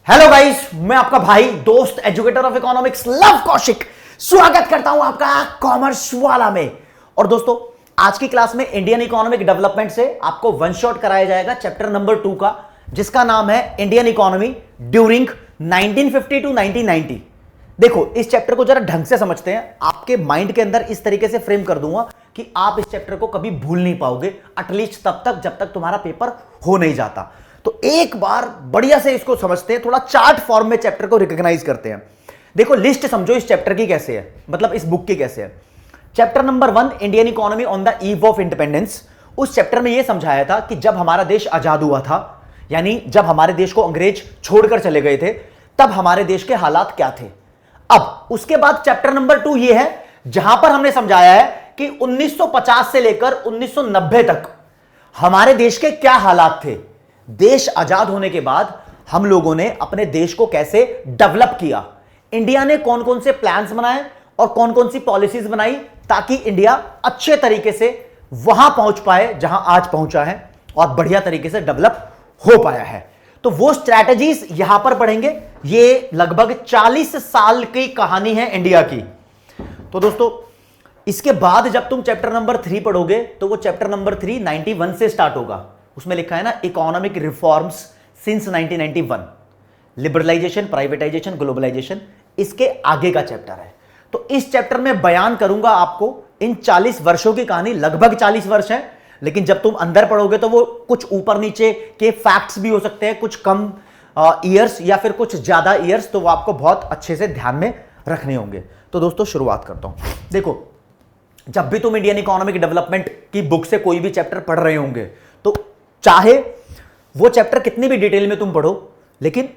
Hello guys, मैं आपका भाई दोस्त educator of economics love Kaushik स्वागत करता हूं आपका कॉमर्स वाला में। और दोस्तों, आज की क्लास में इंडियन इकोनॉमिक डेवलपमेंट से आपको वन शॉट कराया जाएगा चैप्टर नंबर 2 का, जिसका नाम है इंडियन इकोनॉमी ड्यूरिंग 1950 टू 1990। देखो, इस चैप्टर को जरा ढंग से समझते हैं। आपके माइंड के अंदर इस तरीके से फ्रेम कर दूंगा कि आप इस चैप्टर को कभी भूल नहीं पाओगे, एटलीस्ट तब तक जब तक तुम्हारा पेपर हो नहीं जाता। तो एक बार बढ़िया से इसको समझते हैं, थोड़ा चार्ट फॉर्म में चैप्टर को रिकॉग्नाइज करते हैं। देखो, लिस्ट समझो इस चैप्टर की कैसे है, मतलब इस बुक की कैसे है। Chapter number 1 Indian economy on the eve of independence. उस चैप्टर में यह समझाया था कि जब हमारा देश आजाद हुआ था, यानी जब हमारे देश को अंग्रेज छोड़कर चले गए थे, तब हमारे देश के हालात क्या थे। अब उसके बाद चैप्टर नंबर 2 यह है जहां पर हमने समझाया है कि 1950 से लेकर 1990 तक हमारे देश के क्या हालात थे। देश आजाद होने के बाद हम लोगों ने अपने देश को कैसे डेवलप किया, इंडिया ने कौन कौन से प्लान्स बनाए और कौन कौन सी पॉलिसीज बनाई ताकि इंडिया अच्छे तरीके से वहां पहुंच पाए जहां आज पहुंचा है और बढ़िया तरीके से डेवलप हो पाया है। तो वो स्ट्रैटेजीज यहां पर पढ़ेंगे। ये लगभग 40 साल की कहानी है इंडिया की। तो दोस्तों, इसके बाद जब तुम चैप्टर नंबर 3 पढ़ोगे तो वो चैप्टर नंबर 3 91 से स्टार्ट होगा। उसमें लिखा है ना, economic reforms since 1991, liberalisation, privatisation, globalisation, इसके आगे का चैप्टर है। तो इस चैप्टर में बयान करूंगा आपको इन 40 वर्षों की कहानी। लगभग 40 वर्ष है, लेकिन जब तुम अंदर पढ़ोगे तो वो कुछ ऊपर नीचे के फैक्ट्स भी हो सकते हैं, कुछ कम ईयर्स या फिर कुछ ज्यादा ईयर्स, तो वो आपको बहुत अच्छे से ध्यान में रखने होंगे। तो दोस्तों, शुरुआत करता हूं। देखो, जब भी तुम इंडियन इकोनॉमिक डेवलपमेंट की बुक से कोई भी चैप्टर पढ़ रहे होंगे, तो चाहे वो चैप्टर कितनी भी डिटेल में तुम पढ़ो, लेकिन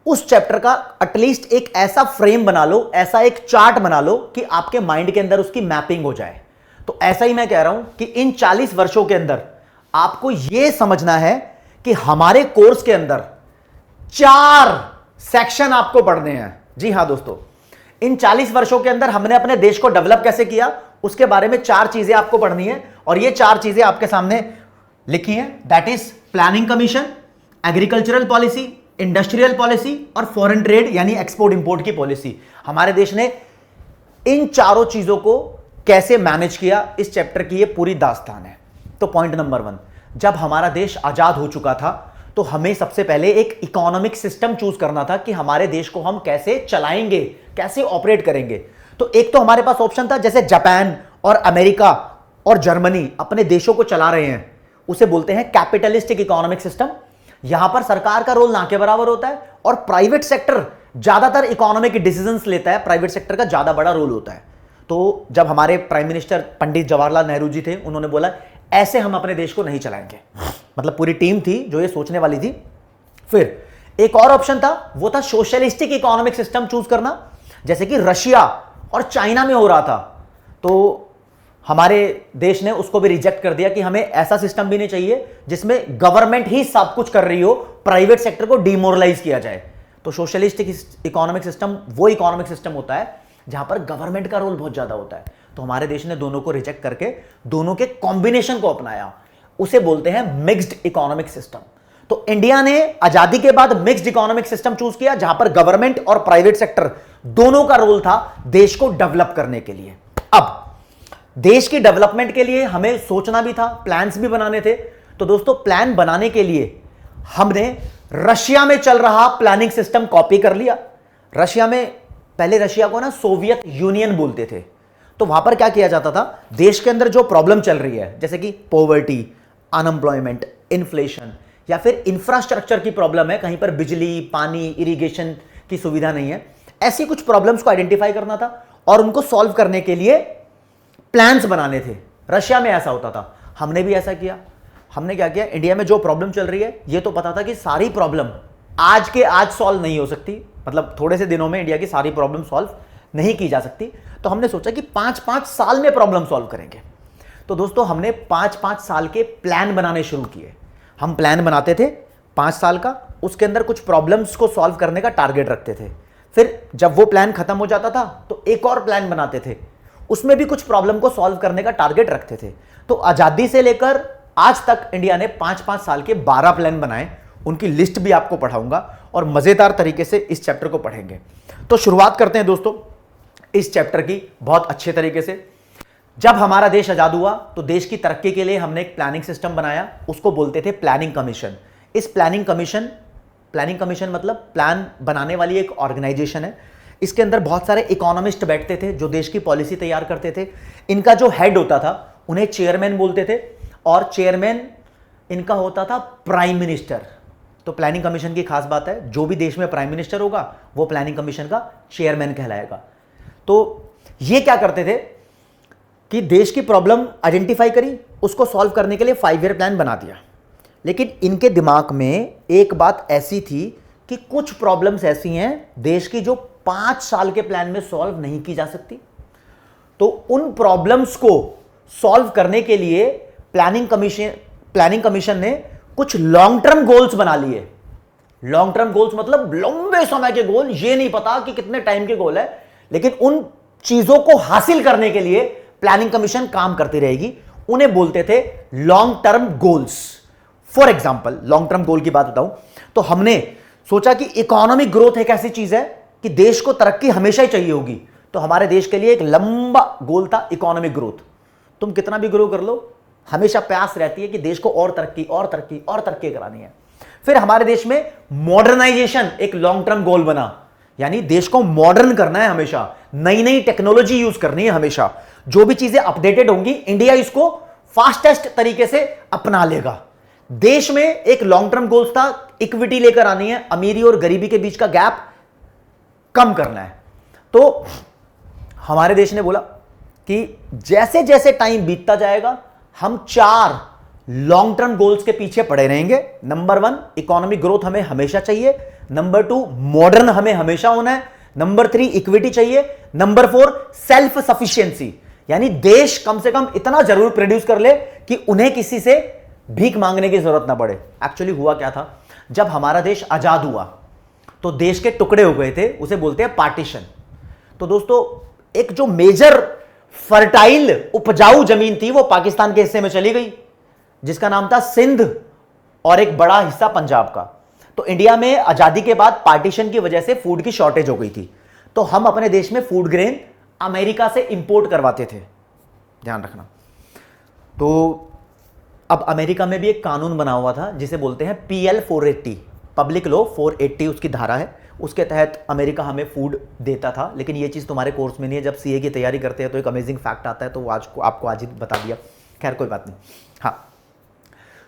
उस चैप्टर का एटलीस्ट एक ऐसा फ्रेम बना लो, ऐसा एक चार्ट बना लो कि आपके माइंड के अंदर उसकी मैपिंग हो जाए। तो ऐसा ही मैं कह रहा हूं कि इन 40 वर्षों के अंदर आपको यह समझना है कि हमारे कोर्स के अंदर 4 सेक्शन आपको पढ़ने हैं। जी हां दोस्तों, इन 40 वर्षों के अंदर हमने अपने देश को डेवलप कैसे किया, उसके बारे में 4 चीजें आपको पढ़नी है। और ये 4 चीजें आपके सामने लिखी है। That is planning commission, agricultural policy, industrial policy और फॉरेन ट्रेड यानी एक्सपोर्ट इंपोर्ट की पॉलिसी। हमारे देश ने इन चारों चीजों को कैसे मैनेज किया, इस चैप्टर की ये पूरी दास्तान है। तो पॉइंट नंबर 1, जब हमारा देश आजाद हो चुका था तो हमें सबसे पहले एक इकोनॉमिक सिस्टम चूज करना था कि हमारे देश को हम कैसे चलाएंगे, कैसे ऑपरेट करेंगे। तो एक तो हमारे पास ऑप्शन था, जैसे जापान और अमेरिका और जर्मनी अपने देशों को चला रहे हैं, उसे बोलते हैं कैपिटलिस्टिक इकोनॉमिक सिस्टम। यहां पर सरकार का रोल ना के बराबर होता है और प्राइवेट सेक्टर ज्यादातर इकोनॉमिक डिसीजंस लेता है, प्राइवेट सेक्टर का ज्यादा बड़ा रोल होता है। तो जब हमारे प्राइम मिनिस्टर पंडित जवाहरलाल नेहरू जी थे, उन्होंने बोला ऐसे हम अपने देश को नहीं चलाएंगे। मतलब पूरी टीम थी जो ये सोचने वाली थी। फिर एक और ऑप्शन था, वो था सोशलिस्टिक इकोनॉमिक सिस्टम चूज करना, जैसे कि रशिया और चाइना में हो रहा था। तो हमारे देश ने उसको भी रिजेक्ट कर दिया कि हमें ऐसा सिस्टम भी नहीं चाहिए जिसमें गवर्नमेंट ही सब कुछ कर रही हो, प्राइवेट सेक्टर को डिमोरलाइज किया जाए। तो सोशलिस्टिक इकोनॉमिक सिस्टम वो इकोनॉमिक सिस्टम होता है जहां पर गवर्नमेंट का रोल बहुत ज्यादा होता है। तो हमारे देश ने दोनों को रिजेक्ट करके दोनों के कॉम्बिनेशन को अपनाया, उसे बोलते हैं मिक्स्ड इकोनॉमिक सिस्टम। तो इंडिया ने आजादी के बाद मिक्स्ड इकोनॉमिक सिस्टम चूज किया, जहां पर गवर्नमेंट और प्राइवेट सेक्टर दोनों का रोल था देश को डेवलप करने के लिए। अब देश की डेवलपमेंट के लिए हमें सोचना भी था, प्लान्स भी बनाने थे। तो दोस्तों, प्लान बनाने के लिए हमने रशिया में चल रहा प्लानिंग सिस्टम कॉपी कर लिया। रशिया में, पहले रशिया को ना सोवियत यूनियन बोलते थे। तो वहां पर क्या किया जाता था, देश के अंदर जो प्रॉब्लम चल रही है, जैसे कि पॉवर्टी, अनएम्प्लॉयमेंट, इन्फ्लेशन या फिर इंफ्रास्ट्रक्चर की प्रॉब्लम है, कहीं पर बिजली, पानी, इरिगेशन की सुविधा नहीं है, ऐसी कुछ प्रॉब्लम्स को आइडेंटिफाई करना था और उनको सॉल्व करने के लिए प्लान्स बनाने थे। रशिया में ऐसा होता था, हमने भी ऐसा किया। हमने क्या किया, इंडिया में जो प्रॉब्लम चल रही है, ये तो पता था कि सारी प्रॉब्लम आज के आज सॉल्व नहीं हो सकती, मतलब थोड़े से दिनों में इंडिया की सारी प्रॉब्लम सॉल्व नहीं की जा सकती। तो हमने सोचा कि 5-5 साल में प्रॉब्लम सॉल्व करेंगे। तो दोस्तों, हमने 5-5 साल के प्लान बनाने शुरू किए। हम प्लान बनाते थे 5 साल का, उसके अंदर कुछ प्रॉब्लम्स को सॉल्व करने का टारगेट रखते थे। फिर जब वो प्लान खत्म हो जाता था तो एक और प्लान बनाते थे, उसमें भी कुछ प्रॉब्लम को सॉल्व करने का टारगेट रखते थे। तो आजादी से लेकर आज तक इंडिया ने 5-5 साल के 12 प्लान बनाए, उनकी लिस्ट भी आपको पढ़ाऊंगा और मजेदार तरीके से इस चैप्टर को पढ़ेंगे। तो शुरुआत करते हैं दोस्तों इस चैप्टर की बहुत अच्छे तरीके से। जब हमारा देश आजाद हुआ तो देश की तरक्की के लिए हमने एक प्लानिंग सिस्टम बनाया, उसको बोलते थे प्लानिंग कमीशन। इस प्लानिंग कमीशन मतलब प्लान बनाने वाली एक ऑर्गेनाइजेशन है। इसके अंदर बहुत सारे इकोनॉमिस्ट बैठते थे जो देश की पॉलिसी तैयार करते थे। इनका जो हेड होता था उन्हें चेयरमैन बोलते थे और चेयरमैन इनका होता था प्राइम मिनिस्टर। तो प्लानिंग कमीशन की खास बात है, जो भी देश में प्राइम मिनिस्टर होगा वो प्लानिंग कमीशन का चेयरमैन कहलाएगा। तो ये क्या करते थे कि देश की प्रॉब्लम आइडेंटिफाई करी, उसको सॉल्व करने के लिए 5 ईयर प्लान बना दिया। लेकिन इनके दिमाग में एक बात ऐसी थी कि कुछ प्रॉब्लम्स ऐसी हैं देश की जो 5 साल के प्लान में सॉल्व नहीं की जा सकती। तो उन प्रॉब्लम्स को सॉल्व करने के लिए प्लानिंग कमीशन ने कुछ लॉन्ग टर्म गोल्स बना लिए। लॉन्ग टर्म गोल्स मतलब लंबे समय के गोल, ये नहीं पता कि कितने टाइम के गोल है, लेकिन उन चीजों को हासिल करने के लिए प्लानिंग कमीशन काम करती रहेगी। उन्हें बोलते थे long term goals. For example long term goal की बात बताऊं तो हमने सोचा कि इकोनॉमिक ग्रोथ एक ऐसी चीज है कि देश को तरक्की हमेशा ही चाहिए होगी। तो हमारे देश के लिए एक लंबा गोल था इकोनॉमिक ग्रोथ। तुम कितना भी ग्रो कर लो, हमेशा प्यास रहती है कि देश को और तरक्की और तरक्की और तरक्की करानी है। फिर हमारे देश में मॉडर्नाइजेशन एक लॉन्ग टर्म गोल बना, यानी देश को मॉडर्न करना है, हमेशा नई नई टेक्नोलॉजी यूज करनी है। हमेशा जो भी चीजें अपडेटेड होंगी इंडिया इसको फास्टेस्ट तरीके से अपना लेगा। देश में एक लॉन्ग टर्म गोल्स था, इक्विटी लेकर आनी है, अमीरी और गरीबी के बीच का गैप कम करना है। तो हमारे देश ने बोला कि जैसे जैसे टाइम बीतता जाएगा हम 4 लॉन्ग टर्म गोल्स के पीछे पड़े रहेंगे। नंबर 1 इकोनॉमिक ग्रोथ हमें हमेशा चाहिए, नंबर 2 मॉडर्न हमें हमेशा होना है, नंबर 3 इक्विटी चाहिए, नंबर 4 सेल्फ सफिशिएंसी, यानी देश कम से कम इतना जरूर प्रोड्यूस कर ले कि उन्हें किसी से भीख मांगने की जरूरत ना पड़े। एक्चुअली हुआ क्या था, जब हमारा देश आजाद हुआ तो देश के टुकड़े हो गए थे, उसे बोलते हैं पार्टीशन। तो दोस्तों एक जो मेजर फर्टाइल उपजाऊ जमीन थी वो पाकिस्तान के हिस्से में चली गई, जिसका नाम था सिंध, और एक बड़ा हिस्सा पंजाब का। तो इंडिया में आजादी के बाद पार्टीशन की वजह से फूड की शॉर्टेज हो गई थी। तो हम अपने देश में फूड ग्रेन अमेरिका से इंपोर्ट करवाते थे, ध्यान रखना। तो अब अमेरिका में भी एक कानून बना हुआ था जिसे बोलते हैं PL 480, पब्लिक लॉ 480 उसकी धारा है। उसके तहत अमेरिका हमें फूड देता था। लेकिन ये चीज़ तुम्हारे कोर्स में नहीं है। जब CA की तैयारी करते हैं तो एक अमेजिंग फैक्ट आता है, तो आज को आपको आज ही बता दिया। खैर कोई बात नहीं। हाँ,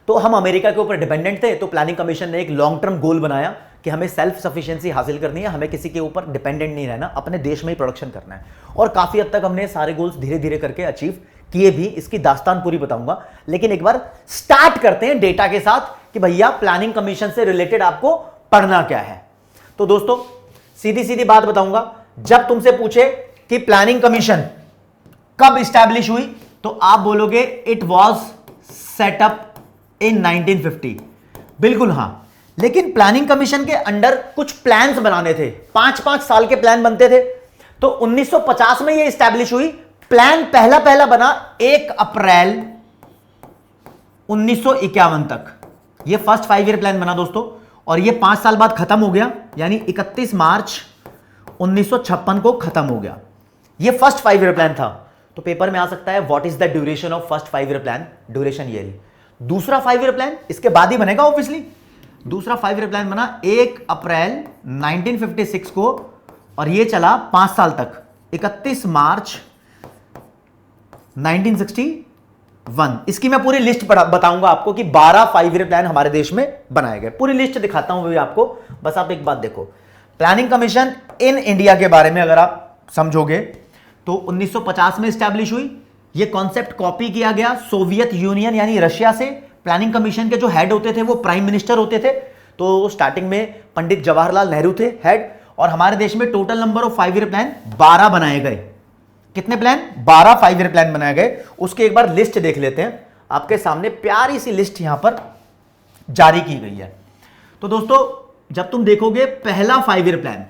तो हम अमेरिका के ऊपर डिपेंडेंट थे। तो प्लानिंग कमीशन ने एक लॉन्ग टर्म गोल बनाया कि हमें सेल्फ सफिशिएंसी हासिल करनी है, हमें किसी के ऊपर डिपेंडेंट नहीं रहना, अपने देश में ही प्रोडक्शन करना है। और काफ़ी हद तक हमने सारे गोल्स धीरे धीरे करके अचीव किए भी। इसकी दास्तान पूरी बताऊंगा, लेकिन एक बार स्टार्ट करते हैं डेटा के साथ कि भैया प्लानिंग कमीशन से रिलेटेड आपको पढ़ना क्या है। तो दोस्तों सीधी सीधी बात बताऊंगा, जब तुमसे पूछे कि प्लानिंग कमीशन कब इस्टेब्लिश हुई तो आप बोलोगे इट वॉज सेटअप इन 1950। बिल्कुल हां, लेकिन प्लानिंग कमीशन के अंडर कुछ प्लान्स बनाने थे, 5-5 साल के प्लान बनते थे। तो 1950 में ये इस्टेब्लिश हुई। प्लान पहला बना 1 अप्रैल 1951 तक। ये फर्स्ट 5 ईयर प्लान बना दोस्तों, और ये 5 साल बाद खत्म हो गया, यानी 31 मार्च 1956 को खत्म हो गया। ये फर्स्ट 5 ईयर प्लान था। तो पेपर में आ सकता है what is the duration of first 5 year plan, duration ये रही। दूसरा 5 ईयर प्लान इसके बाद ही बनेगा ऑब्वियसली। दूसरा 5 ईयर प्लान बना 1 अप्रैल 1956 को, और ये चला 5 साल तक, 31 मार्च 1961। इसकी मैं पूरी लिस्ट बताऊंगा आपको कि 12 5 ईयर प्लान हमारे देश में बनाए गए। पूरी लिस्ट दिखाता हूं भी आपको, बस आप एक बात देखो। प्लानिंग कमीशन इन इंडिया के बारे में अगर आप समझोगे तो 1950 में स्टैब्लिश हुई। यह कॉन्सेप्ट कॉपी किया गया सोवियत यूनियन यानी रशिया से। प्लानिंग कमीशन के जो हेड होते थे वो प्राइम मिनिस्टर होते थे। तो स्टार्टिंग में पंडित जवाहरलाल नेहरू थे हेड, और हमारे देश में total number of 5 year plan 12 बनाए गए। कितने प्लान? 12 5 ईयर प्लान बनाए गए। उसके एक बार लिस्ट देख लेते हैं। आपके सामने प्यारी सी लिस्ट यहां पर जारी की गई है। तो दोस्तों जब तुम देखोगे पहला 5 ईयर प्लान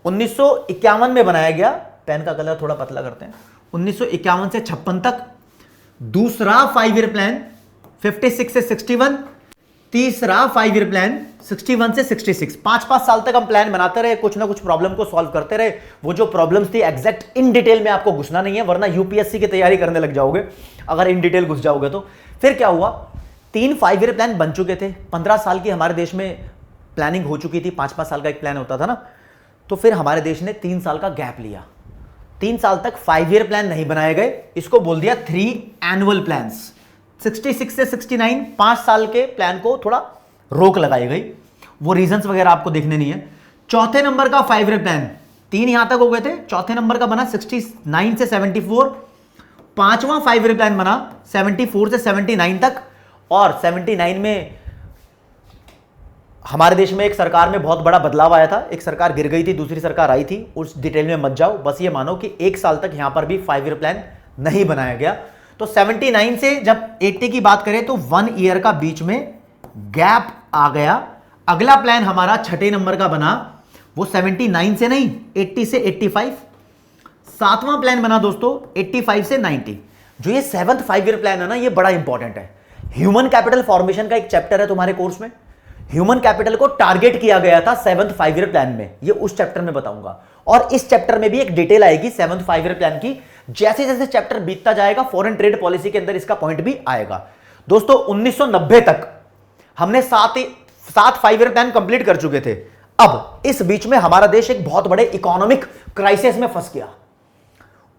1951 में बनाया गया। पेन का कलर थोड़ा पतला करते हैं। 1951 से 56 तक। दूसरा 5 ईयर प्लान 56 से 61, तीसरा 5 ईयर प्लान 61 से 66, 5-5 साल तक हम प्लान बनाते रहे, कुछ ना कुछ प्रॉब्लम को सॉल्व करते रहे। वो जो प्रॉब्लम्स थी एग्जैक्ट इन डिटेल में आपको घुसना नहीं है, वरना यूपीएससी की तैयारी करने लग जाओगे अगर इन डिटेल घुस जाओगे तो। फिर क्या हुआ, 3 5 ईयर प्लान बन चुके थे, 15 साल की हमारे देश में प्लानिंग हो चुकी थी, 5-5 साल का एक प्लान होता था ना। तो फिर हमारे देश ने 3 साल का गैप लिया, 3 साल तक 5 ईयर प्लान नहीं बनाए गए, इसको बोल दिया 3 एनुअल प्लान्स। 66 से 69 5 साल के प्लान को थोड़ा रोक लगाई गई, वो रीजंस वगैरह आपको देखने नहीं है। चौथे नंबर का 5 ईयर प्लान, 3 यहां तक हो गए थे, चौथे नंबर का बना 69 से 74, पांचवा 5 ईयर प्लान बना 74 से 79 तक। और 79 में हमारे देश में एक सरकार में बहुत बड़ा बदलाव आया था, एक सरकार गिर गई थी, दूसरी सरकार आई थी, उस डिटेल में मत जाओ, बस ये मानो कि 1 साल तक यहां पर भी 5 ईयर प्लान नहीं बनाया गया। तो 79 से जब 80 की बात करें तो 1 ईयर का बीच में गैप आ गया। अगला प्लान हमारा छठे नंबर का बना, वो 79 से नहीं 80 से 85। सातवां प्लान बना दोस्तों 85 से 90। जो ये 7th 5 ईयर प्लान है ना, ये बड़ा इंपॉर्टेंट है। ह्यूमन कैपिटल फॉर्मेशन का एक चैप्टर है तुम्हारे कोर्स में, ह्यूमन कैपिटल को टारगेट किया गया था 7th 5 ईयर प्लान में, ये उस चैप्टर में बताऊंगा। और इस चैप्टर में भी एक डिटेल आएगी 7th 5 ईयर प्लान की, जैसे जैसे चैप्टर बीतता जाएगा फॉरेन ट्रेड पॉलिसी के अंदर इसका पॉइंट भी आएगा। दोस्तों 1990 तक हमने 7 5 ईयर प्लान कंप्लीट कर चुके थे। अब इस बीच में हमारा देश एक बहुत बड़े इकोनॉमिक क्राइसिस में फंस गया।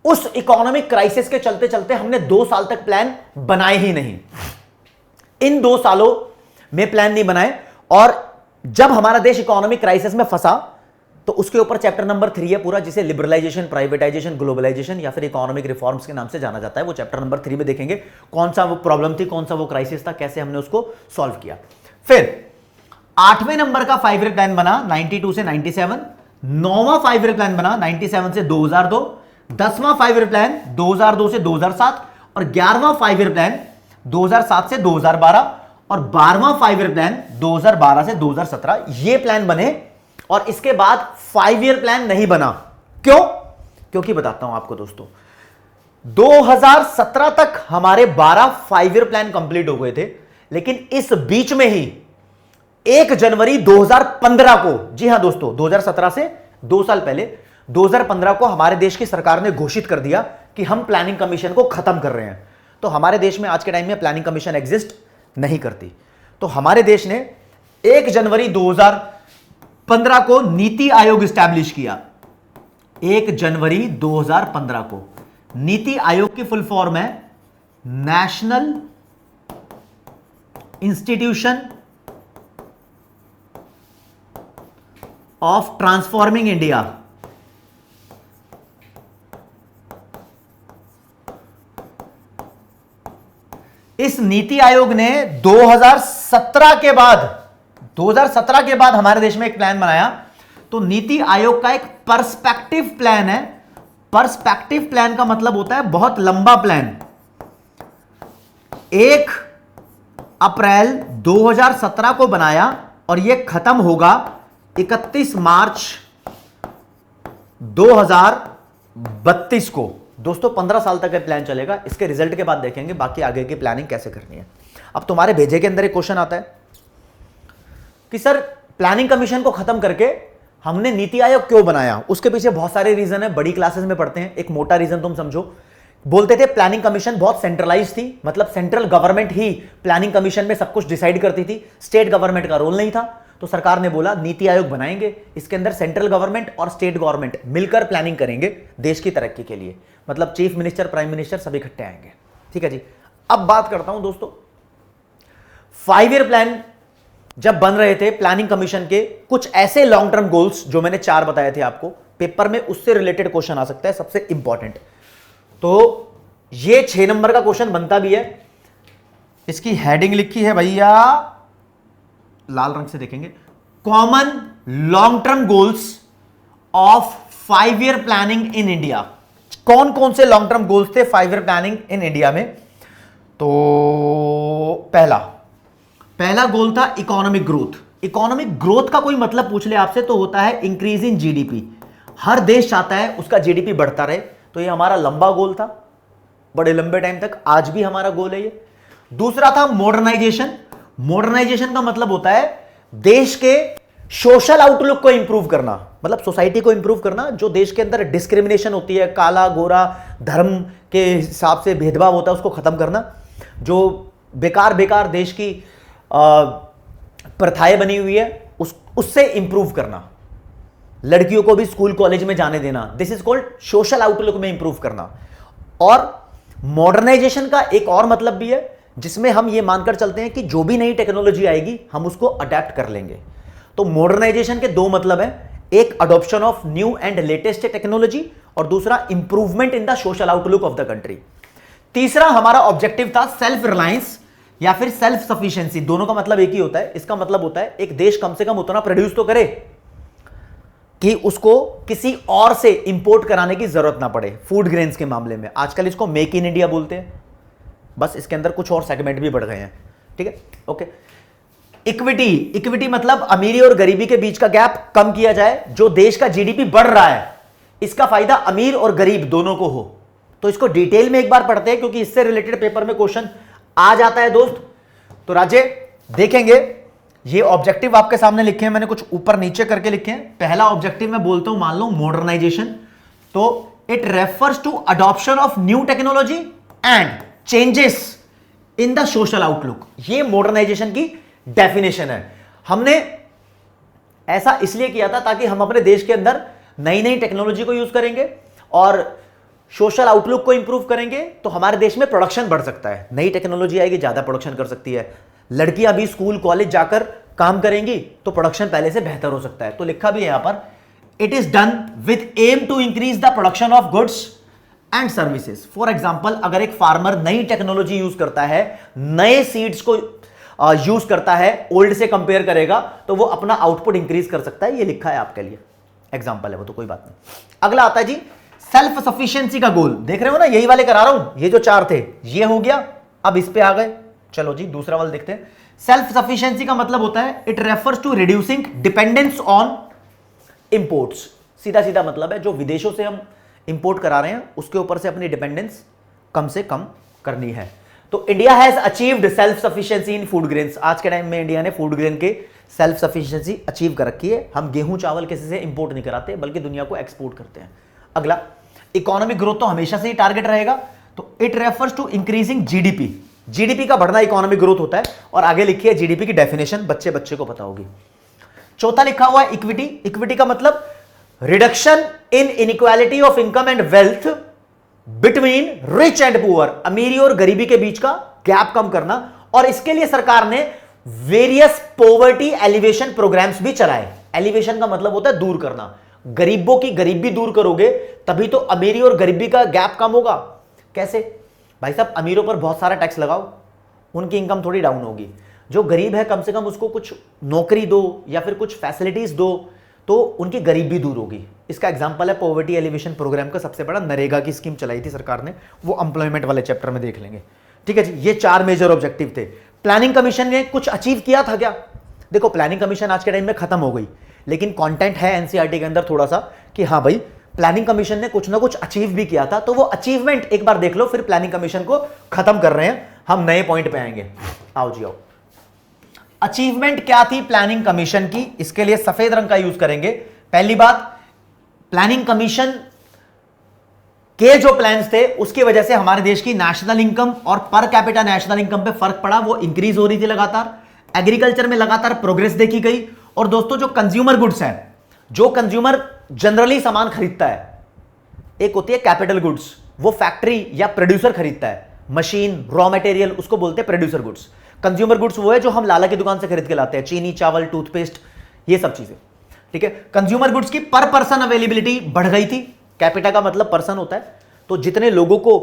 उस इकोनॉमिक क्राइसिस के चलते चलते हमने 2 साल तक प्लान बनाए ही नहीं, इन 2 सालों में प्लान नहीं बनाए। और जब हमारा देश इकोनॉमिक क्राइसिस में फंसा तो उसके ऊपर चैप्टर नंबर 3 है पूरा, जिसे लिबरलाइजेशन, प्राइवेटाइजेशन, ग्लोबलाइजेशन या फिर इकोनॉमिक रिफॉर्म्स के नाम से जाना जाता है। वो चैप्टर नंबर 3 में देखेंगे कौन सा वो प्रॉब्लम थी, कौन सा वो क्राइसिस था, कैसे हमने उसको सॉल्व किया। फिर 8वें नंबर का 5 ईयर प्लान बना 92 से 97, 9वां 5 ईयर प्लान बना 97 से 2002, 10वां 5 ईयर प्लान 2002 से 2007 और 11वां 5 ईयर प्लान 2007 से 2012 और 12वां 5 ईयर प्लान 2012 से 2017। ये प्लान बने और इसके बाद 5 ईयर प्लान नहीं बना। क्यों? क्योंकि बताता हूं आपको दोस्तों, 2017 तक हमारे 12 5 ईयर प्लान कंप्लीट हो गए थे, लेकिन इस बीच में ही 1 जनवरी 2015 को, जी हां दोस्तों 2017 से 2 साल पहले 2015 को हमारे देश की सरकार ने घोषित कर दिया कि हम प्लानिंग कमीशन को खत्म कर रहे हैं। तो हमारे देश में आज के टाइम में प्लानिंग कमीशन एग्जिस्ट नहीं करती। तो हमारे देश ने 1 जनवरी 2015 को नीति आयोग स्टैब्लिश किया। 1 जनवरी 2015 को नीति आयोग की फुल फॉर्म है national institution of transforming India. इस नीति आयोग ने 2017 के बाद हमारे देश में एक प्लान बनाया। तो नीति आयोग का एक पर्सपेक्टिव प्लान है। पर्सपेक्टिव प्लान का मतलब होता है बहुत लंबा प्लान। 1 अप्रैल 2017 को बनाया और यह खत्म होगा 31 मार्च 2032 को। दोस्तों 15 साल तक ये प्लान चलेगा। इसके रिजल्ट के बाद देखेंगे बाकी आगे की प्लानिंग कैसे करनी है। अब तुम्हारे भेजे के अंदर एक क्वेश्चन आता है कि सर प्लानिंग कमीशन को खत्म करके हमने नीति आयोग क्यों बनाया? उसके पीछे बहुत सारे रीजन है, बड़ी क्लासेस में पढ़ते हैं। एक मोटा रीजन तुम समझो, बोलते थे प्लानिंग कमीशन बहुत सेंट्रलाइज थी, मतलब सेंट्रल गवर्नमेंट ही प्लानिंग कमीशन में सब कुछ डिसाइड करती थी, स्टेट गवर्नमेंट का रोल नहीं था। तो सरकार ने बोला नीति आयोग बनाएंगे, इसके अंदर सेंट्रल गवर्नमेंट और स्टेट गवर्नमेंट मिलकर प्लानिंग करेंगे देश की तरक्की के लिए, मतलब चीफ मिनिस्टर, प्राइम मिनिस्टर सब इकट्ठे आएंगे। ठीक है जी। अब बात करता हूं दोस्तों, 5 ईयर प्लान जब बन रहे थे प्लानिंग कमीशन के, कुछ ऐसे लॉन्ग टर्म गोल्स जो मैंने 4 बताए थे आपको, पेपर में उससे रिलेटेड क्वेश्चन आ सकता है सबसे इंपॉर्टेंट। तो ये 6 नंबर का क्वेश्चन बनता भी है। इसकी हेडिंग लिखी है भैया, लाल रंग से देखेंगे, common long term goals of 5 year planning in India. कौन कौन से लॉन्ग टर्म गोल्स थे 5 ईयर प्लानिंग इन इंडिया में? तो पहला गोल था इकोनॉमिक ग्रोथ। इकोनॉमिक ग्रोथ का कोई मतलब पूछ ले आपसे तो होता है इंक्रीज इन जीडीपी। हर देश चाहता है उसका जीडीपी बढ़ता रहे, तो ये हमारा लंबा गोल था बड़े लंबे टाइम तक, आज भी हमारा गोल है ये। दूसरा था मॉडर्नाइजेशन। मॉडर्नाइजेशन का मतलब होता है देश के सोशल आउटलुक को इंप्रूव करना, मतलब सोसाइटी को इंप्रूव करना। जो देश के अंदर डिस्क्रिमिनेशन होती है, काला गोरा धर्म के हिसाब से भेदभाव होता है, उसको खत्म करना। जो बेकार बेकार देश की प्रथाएं बनी हुई है उससे इंप्रूव करना। लड़कियों को भी स्कूल कॉलेज में जाने देना, this is called social outlook में इंप्रूव करना। और मॉडर्नाइजेशन का एक और मतलब भी है जिसमें हम ये मानकर चलते हैं कि जो भी नई टेक्नोलॉजी आएगी हम उसको अडेप्ट कर लेंगे। तो मॉडर्नाइजेशन के दो मतलब है, एक adoption of new and latest technology और दूसरा improvement in the social outlook of the country. तीसरा हमारा ऑब्जेक्टिव था सेल्फ रिलायंस या फिर सेल्फ सफिशिएंसी। दोनों का मतलब एक ही होता है। इसका मतलब होता है एक देश कम से कम उतना प्रोड्यूस तो करे कि उसको किसी और से इंपोर्ट कराने की जरूरत ना पड़े। फूड ग्रेन्स के मामले में आजकल इसको मेक इन इंडिया बोलते हैं, बस इसके अंदर कुछ और सेगमेंट भी बढ़ गए हैं। ठीक है, ओके। इक्विटी, इक्विटी मतलब अमीरी और गरीबी के बीच का गैप कम किया जाए। जो देश का जीडीपी बढ़ रहा है इसका फायदा अमीर और गरीब दोनों को हो। तो इसको डिटेल में एक बार पढ़ते हैं क्योंकि इससे रिलेटेड पेपर में क्वेश्चन आ जाता है दोस्त। तो राजे देखेंगे, ये ऑब्जेक्टिव आपके सामने लिखे हैं, मैंने कुछ ऊपर नीचे करके लिखे हैं। पहला ऑब्जेक्टिव मैं बोलता हूं, मान लो मॉडर्नाइजेशन, तो it refers to adoption of new technology and changes in the social outlook. ये मॉडर्नाइजेशन की डेफिनेशन है। हमने ऐसा इसलिए किया था ताकि हम अपने देश के अंदर नई नई टेक्नोलॉजी को यूज करेंगे और सोशल आउटलुक को इंप्रूव करेंगे तो हमारे देश में प्रोडक्शन बढ़ सकता है। नई टेक्नोलॉजी आएगी, ज्यादा प्रोडक्शन कर सकती है। लड़कियां भी स्कूल कॉलेज जाकर काम करेंगी तो प्रोडक्शन पहले से बेहतर हो सकता है। तो लिखा भी है यहां पर, it is done with aim to increase the production of goods and services. For example, अगर एक फार्मर नई टेक्नोलॉजी यूज करता है, नए सीड्स को यूज करता है, ओल्ड से कंपेयर करेगा तो वो अपना आउटपुट इंक्रीज कर सकता है। ये लिखा है आपके लिए, एग्जाम्पल है वो, तो कोई बात नहीं। अगला आता है जी सेल्फ सफिशिएंसी का गोल। देख रहे हो ना, यही वाले करा रहा हूं, ये जो चार थे ये हो गया, अब इस पे आ गए। चलो जी दूसरा वाला देखते हैं। सेल्फ सफिशिएंसी का मतलब होता है it refers to reducing dependence on imports. सीधा सीधा मतलब है जो विदेशों से हम इंपोर्ट करा रहे हैं उसके ऊपर से अपनी डिपेंडेंस कम से कम करनी है। तो India has achieved self sufficiency in food grains. आज के टाइम में इंडिया ने फूड ग्रेन के सेल्फ सफिशिएंसी अचीव कर रखी है। हम गेहूं चावल किसी से इंपोर्ट नहीं कराते बल्कि दुनिया को एक्सपोर्ट करते हैं। अगला, इकोनॉमिक ग्रोथ तो हमेशा से ही टारगेट रहेगा, तो it refers to increasing GDP. GDP का बढ़ना इकोनॉमिक ग्रोथ होता है। और आगे लिखी है जीडीपी की डेफिनेशन, बच्चे बच्चे को पता होगी। चौथा लिखा हुआ है इक्विटी। इक्विटी का मतलब reduction in inequality of income and wealth between rich and poor. अमीरी और गरीबी के बीच का गैप कम करना। और इसके लिए सरकार ने वेरियस पॉवर्टी एलिवेशन प्रोग्राम्स भी चलाए। एलिवेशन का मतलब होता है दूर करना। गरीबों की गरीबी दूर करोगे तभी तो अमीरी और गरीबी का गैप कम होगा। कैसे भाई साहब, अमीरों पर बहुत सारा टैक्स लगाओ, उनकी इनकम थोड़ी डाउन होगी। जो गरीब है कम से कम उसको कुछ नौकरी दो या फिर कुछ फैसिलिटीज दो तो उनकी गरीबी दूर होगी। इसका एग्जांपल है पॉवर्टी एलिवेशन प्रोग्राम का सबसे बड़ा नरेगा की स्कीम चलाई थी सरकार ने, वो एम्प्लॉयमेंट वाले चैप्टर में देख लेंगे। ठीक है जी, ये चार मेजर ऑब्जेक्टिव थे। प्लानिंग कमीशन ने कुछ अचीव किया था क्या? देखो प्लानिंग कमीशन आज के टाइम में खत्म हो गई, लेकिन कंटेंट है एनसीईआरटी के अंदर थोड़ा सा कि हाँ भाई प्लानिंग कमीशन ने कुछ ना कुछ अचीव भी किया था। तो वो अचीवमेंट एक बार देख लो, फिर प्लानिंग कमीशन को खत्म कर रहे हैं, हम नए पॉइंट पे आएंगे। आओ जी आओ। अचीवमेंट क्या थी प्लानिंग कमीशन की? इसके लिए सफेद रंग का यूज करेंगे। पहली बात, प्लानिंग कमीशन के जो प्लान्स थे उसकी वजह से हमारे देश की नेशनल इनकम और पर कैपिटा नेशनल इनकम पे फर्क पड़ा, वो इंक्रीज हो रही थी लगातार। एग्रीकल्चर में लगातार प्रोग्रेस देखी गई। और दोस्तों जो कंज्यूमर गुड्स हैं, जो कंज्यूमर जनरली सामान खरीदता है, एक होती है कैपिटल गुड्स, वो फैक्ट्री या प्रोड्यूसर खरीदता है, मशीन रॉ मटेरियल, उसको बोलते हैं प्रोड्यूसर गुड्स। कंज्यूमर गुड्स वो है जो हम लाला की दुकान से खरीद के लाते हैं, चीनी चावल टूथपेस्ट ये सब चीजें। ठीक है, कंज्यूमर गुड्स की पर पर्सन अवेलेबिलिटी बढ़ गई थी। कैपिटा का मतलब पर्सन होता है, तो जितने लोगों को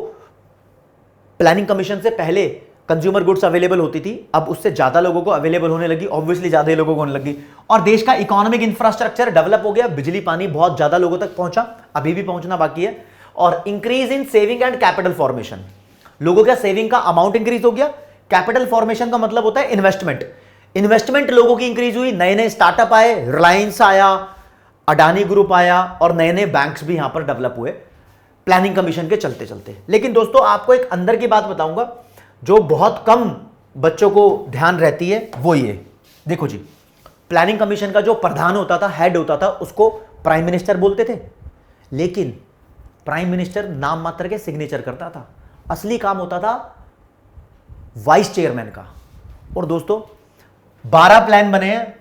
प्लानिंग कमीशन से पहले कंज्यूमर गुड्स अवेलेबल होती थी, अब उससे ज्यादा लोगों को अवेलेबल होने लगी, ऑब्वियसली ज्यादा लोगों को होने लगी। और देश का इकोनॉमिक इंफ्रास्ट्रक्चर डेवलप हो गया, बिजली पानी बहुत ज्यादा लोगों तक पहुंचा, अभी भी पहुंचना बाकी है। और increase in saving and capital formation, लोगों का सेविंग का अमाउंट इंक्रीज हो गया। कैपिटल फॉर्मेशन का मतलब होता है इन्वेस्टमेंट। इन्वेस्टमेंट लोगों की इंक्रीज हुई, नए नए स्टार्टअप आए, रिलायंस आया, अडानी ग्रुप आया और नए नए बैंक्स भी यहां पर डेवलप हुए प्लानिंग कमीशन के चलते चलते। लेकिन दोस्तों आपको एक अंदर की बात बताऊंगा जो बहुत कम बच्चों को ध्यान रहती है वो ये देखो जी, प्लानिंग कमीशन का जो प्रधान होता था, हेड होता था, उसको प्राइम मिनिस्टर बोलते थे। लेकिन प्राइम मिनिस्टर नाम मात्र के सिग्नेचर करता था, असली काम होता था वाइस चेयरमैन का। और दोस्तों 12 प्लान बने हैं,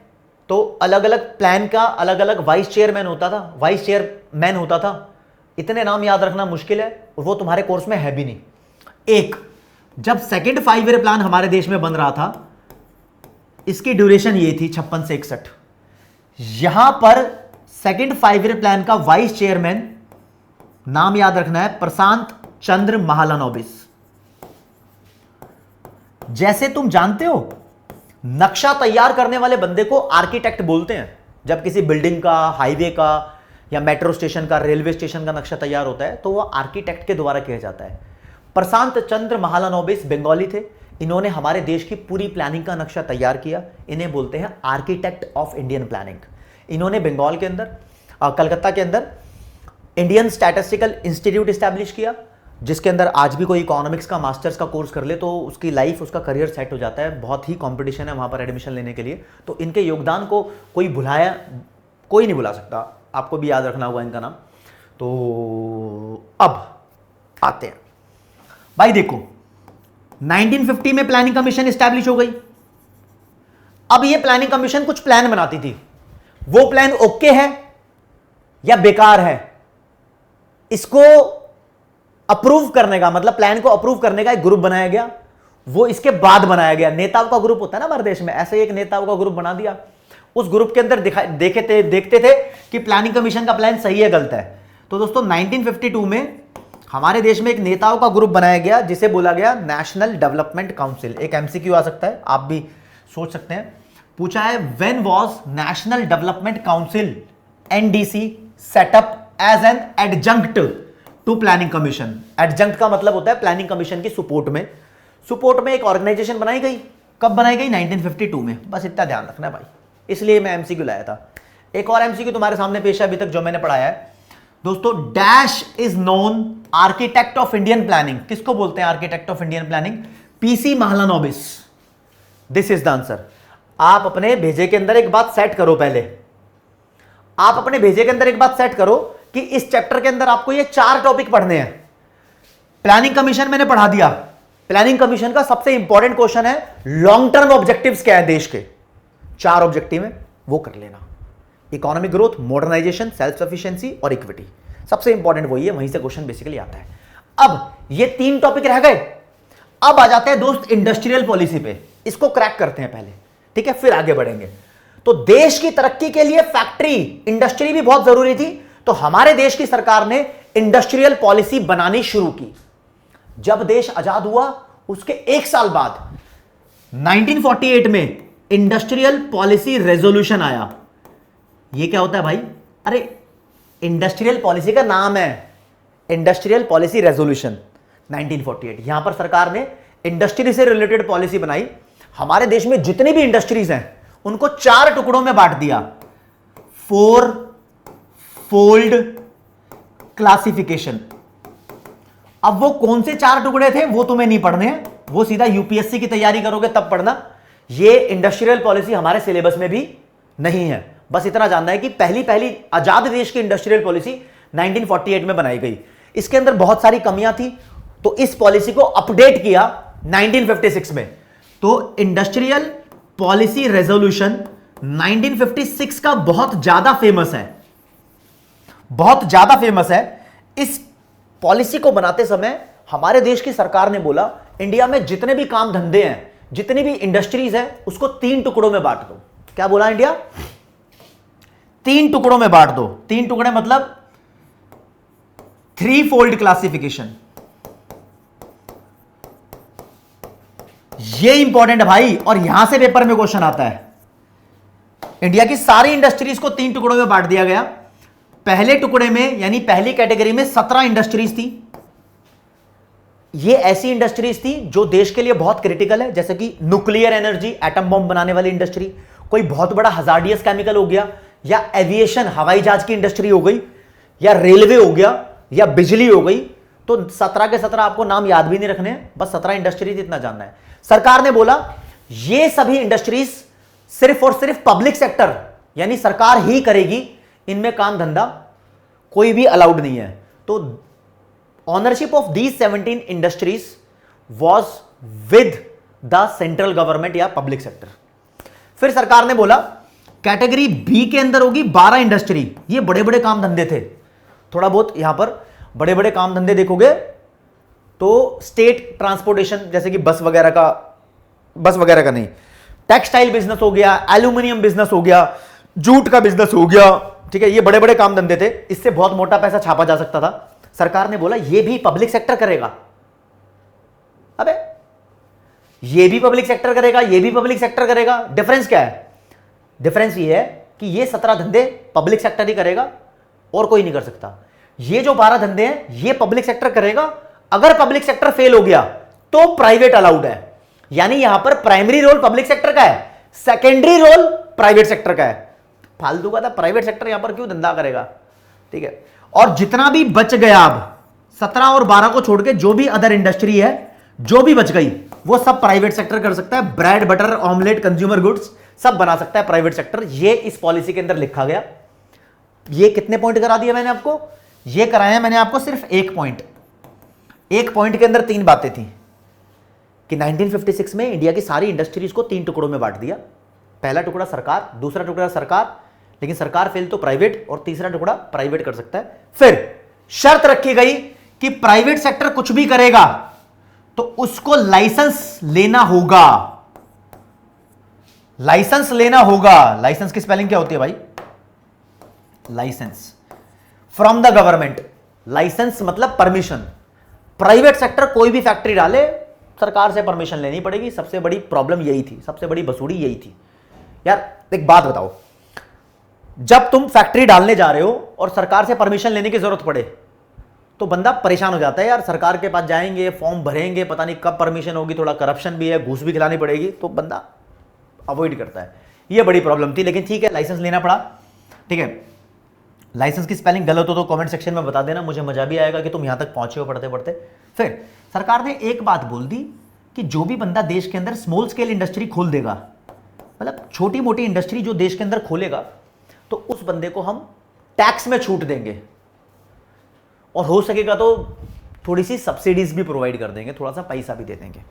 तो अलग अलग प्लान का अलग अलग वाइस चेयरमैन होता था, वाइस चेयरमैन होता था। इतने नाम याद रखना मुश्किल है और वो तुम्हारे कोर्स में है भी नहीं। एक, जब सेकंड 5 ईयर प्लान हमारे देश में बन रहा था, इसकी ड्यूरेशन ये थी 56 से 61। यहां पर सेकंड 5 ईयर प्लान का वाइस चेयरमैन, नाम याद रखना है, प्रशांत चंद्र महालानोबिस। जैसे तुम जानते हो, नक्शा तैयार करने वाले बंदे को आर्किटेक्ट बोलते हैं। जब किसी बिल्डिंग का, हाईवे का या मेट्रो स्टेशन का, रेलवे स्टेशन का नक्शा तैयार होता है तो वह आर्किटेक्ट के द्वारा किया जाता है। प्रशांत चंद्र महालानोबिस बंगाली थे। इन्होंने हमारे देश की पूरी प्लानिंग का नक्शा तैयार किया। इन्हें बोलते हैं आर्किटेक्ट ऑफ इंडियन प्लानिंग। इन्होंने बंगाल के अंदर, कलकत्ता के अंदर इंडियन स्टैटिस्टिकल इंस्टीट्यूट स्टैब्लिश किया, जिसके अंदर आज भी कोई इकोनॉमिक्स का मास्टर्स का कोर्स कर ले तो उसकी लाइफ, उसका करियर सेट हो जाता है। बहुत ही कंपटीशन है वहाँ पर एडमिशन लेने के लिए। तो इनके योगदान को कोई नहीं भुला सकता। आपको भी याद रखना होगा इनका नाम। तो अब आते हैं भाई, देखो 1950 में प्लानिंग कमीशन एस्टैब्लिश हो गई। अब ये प्लानिंग कमीशन कुछ प्लान बनाती थी। वो प्लान ओके है या बेकार है, इसको अप्रूव करने का, मतलब प्लान को अप्रूव करने का एक ग्रुप बनाया गया। वो इसके बाद बनाया गया। नेताओं का ग्रुप होता है ना हमारे देश में, ऐसे एक नेताओं का ग्रुप बना दिया। उस ग्रुप के अंदर देखते थे कि प्लानिंग कमीशन का प्लान सही है गलत है। तो दोस्तों 1952 में हमारे देश में एक नेताओं का ग्रुप बनाया गया, जिसे बोला गया नेशनल डेवलपमेंट काउंसिल। एक एमसीक्यू आ सकता है, आप भी सोच सकते हैं। पूछा है, when was national development council NDC set up as an adjunct to planning commission. Adjunct का मतलब होता है प्लानिंग कमीशन की सपोर्ट में एक ऑर्गेनाइजेशन बनाई गई। कब बनाई गई? 1952 में। बस इतना ध्यान रखना है भाई, इसलिए मैं एमसीक्यू लाया था। एक और एमसीक्यू तुम्हारे सामने पेश है अभी तक जो मैंने पढ़ाया है दोस्तों। Dash is known architect of Indian planning. किसको बोलते हैं architect of Indian planning? PC Mahalanobis. This is the answer. आप अपने भेजे के अंदर एक बात सेट करो। पहले आप अपने भेजे के अंदर एक बात सेट करो कि इस चैप्टर के अंदर आपको ये 4 टॉपिक पढ़ने हैं। प्लानिंग कमीशन मैंने पढ़ा दिया। प्लानिंग कमीशन का सबसे इंपॉर्टेंट क्वेश्चन है लॉन्ग टर्म ऑब्जेक्टिव्स क्या है देश के। 4 ऑब्जेक्टिव है, वो कर लेना। Economic growth, modernisation, self sufficiency और इक्विटी। सबसे इंपॉर्टेंट वही है, वहीं से क्वेश्चन बेसिकली आता है। अब ये 3 टॉपिक रह गए। अब आ जाते हैं दोस्त इंडस्ट्रियल पॉलिसी पे। इसको क्रैक करते हैं पहले, ठीक है, फिर आगे बढ़ेंगे। तो देश की तरक्की के लिए फैक्ट्री, इंडस्ट्री भी बहुत जरूरी थी। तो हमारे देश की सरकार ने इंडस्ट्रियल पॉलिसी बनानी शुरू की। जब देश आजाद हुआ उसके 1 साल बाद 1948 में इंडस्ट्रियल पॉलिसी रेजोल्यूशन आया। ये क्या होता है भाई? अरे इंडस्ट्रियल पॉलिसी का नाम है इंडस्ट्रियल पॉलिसी रेजोल्यूशन 1948। यहां पर सरकार ने इंडस्ट्री से रिलेटेड पॉलिसी बनाई। हमारे देश में जितनी भी इंडस्ट्रीज हैं उनको 4 टुकड़ों में बांट दिया। 4 फोल्ड क्लासिफिकेशन। अब वो कौन से 4 टुकड़े थे वो तुम्हें नहीं पढ़ने हैं, वो सीधा यूपीएससी की तैयारी करोगे तब पढ़ना। ये इंडस्ट्रियल पॉलिसी हमारे सिलेबस में भी नहीं है। बस इतना जानना है कि पहली आजाद देश की इंडस्ट्रियल पॉलिसी 1948 में बनाई गई। इसके अंदर बहुत सारी कमियां थी, तो इस पॉलिसी को अपडेट किया 1956 में। तो इंडस्ट्रियल पॉलिसी रेजोल्यूशन 1956 का बहुत ज्यादा फेमस है। इस पॉलिसी को बनाते समय हमारे देश की सरकार ने बोला इंडिया में जितने भी काम धंधे हैं, जितनी भी इंडस्ट्रीज हैं, उसको 3 टुकड़ों में बांट दो। क्या बोला इंडिया? 3 टुकड़ों में बांट दो। 3 टुकड़े मतलब 3 फोल्ड क्लासिफिकेशन। ये इंपॉर्टेंट है भाई, और यहां से पेपर में क्वेश्चन आता है। इंडिया की सारी इंडस्ट्रीज को 3 टुकड़ों में बांट दिया गया। पहले टुकड़े में यानी पहली कैटेगरी में 17 इंडस्ट्रीज थी। ये ऐसी इंडस्ट्रीज थी जो देश के लिए बहुत क्रिटिकल है, जैसे कि न्यूक्लियर एनर्जी, एटम बम बनाने वाली इंडस्ट्री, कोई बहुत बड़ा हजार्डियस केमिकल हो गया, या एविएशन, हवाई जहाज की इंडस्ट्री हो गई, या रेलवे हो गया, या बिजली हो गई। तो 17 के 17 आपको नाम याद भी नहीं रखने हैं, बस 17 इंडस्ट्रीज इतना जानना है। सरकार ने बोला ये सभी इंडस्ट्रीज सिर्फ और सिर्फ पब्लिक सेक्टर यानी सरकार ही करेगी, इनमें काम धंधा कोई भी अलाउड नहीं है। तो ownership of these 17 industries was with the central government या पब्लिक सेक्टर। फिर सरकार ने बोला कैटेगरी बी के अंदर होगी 12 इंडस्ट्री। ये बड़े बड़े काम धंधे थे, थोड़ा बहुत यहां पर बड़े बड़े काम धंधे देखोगे तो स्टेट ट्रांसपोर्टेशन जैसे कि बस वगैरह का नहीं, टेक्सटाइल बिजनेस हो गया, एल्यूमिनियम बिजनेस हो गया, जूट का बिजनेस हो गया, ठीक है, ये बड़े बड़े काम धंधे थे, इससे बहुत मोटा पैसा छापा जा सकता था। सरकार ने बोला ये भी पब्लिक सेक्टर करेगा। अबे ये भी पब्लिक सेक्टर करेगा, ये भी पब्लिक सेक्टर करेगा, डिफरेंस क्या है? डिफरेंस ये है कि ये 17 धंधे पब्लिक सेक्टर ही करेगा और कोई नहीं कर सकता। ये जो 12 धंधे हैं ये पब्लिक सेक्टर करेगा, अगर पब्लिक सेक्टर फेल हो गया तो प्राइवेट अलाउड है। यानी यहां पर प्राइमरी रोल पब्लिक सेक्टर का है, सेकेंडरी रोल प्राइवेट सेक्टर का है। फालतू का था, प्राइवेट सेक्टर यहां पर क्यों धंधा करेगा, ठीक है। और जितना भी बच गया अब 17 और 12 को छोड़ के जो भी अदर इंडस्ट्री है जो भी बच गई वो सब प्राइवेट सेक्टर कर सकता है। Bread butter omelette consumer goods सब बना सकता है प्राइवेट सेक्टर। ये इस पॉलिसी के अंदर लिखा गया। ये कितने पॉइंट करा दिया मैंने आपको? ये कराया मैंने आपको सिर्फ एक पॉइंट। एक पॉइंट के अंदर 3 बातें थी कि 1956 में इंडिया की सारी इंडस्ट्रीज को 3 टुकड़ों में बांट दिया। पहला टुकड़ा सरकार, दूसरा टुकड़ा सरकार लेकिन सरकार फेल तो प्राइवेट, और तीसरा टुकड़ा प्राइवेट कर सकता है। फिर शर्त रखी गई कि प्राइवेट सेक्टर कुछ भी करेगा तो उसको लाइसेंस लेना होगा। लाइसेंस लेना होगा। लाइसेंस की स्पेलिंग क्या होती है भाई? Licence from the government. Licence मतलब परमिशन। प्राइवेट सेक्टर कोई भी फैक्ट्री डाले सरकार से परमिशन लेनी पड़ेगी। सबसे बड़ी प्रॉब्लम यही थी, सबसे बड़ी बसूड़ी यही थी। यार एक बात बताओ, जब तुम फैक्ट्री डालने जा रहे हो और सरकार से परमिशन लेने की जरूरत पड़े तो बंदा परेशान हो जाता है। यार सरकार के पास जाएंगे, फॉर्म भरेंगे, पता नहीं कब परमिशन होगी, थोड़ा करप्शन भी है, घूस भी खिलानी पड़ेगी, तो बंदा अवॉइड करता है। ये बड़ी प्रॉब्लम थी, लेकिन ठीक है लाइसेंस लेना पड़ा, ठीक है। लाइसेंस की स्पेलिंग गलत हो तो कमेंट सेक्शन में बता देना, मुझे मजा भी आएगा कि तुम यहां तक पहुंचे हो पढ़ते पढ़ते। फिर सरकार ने एक बात बोल दी कि जो भी बंदा देश के अंदर स्मॉल स्केल इंडस्ट्री खोल देगा, मतलब छोटी मोटी इंडस्ट्री जो देश के अंदर खोलेगा, तो उस बंदे को हम टैक्स में छूट देंगे और हो सकेगा तो थोड़ी सी सब्सिडीज भी प्रोवाइड कर देंगे, थोड़ा सा पैसा भी दे देंगे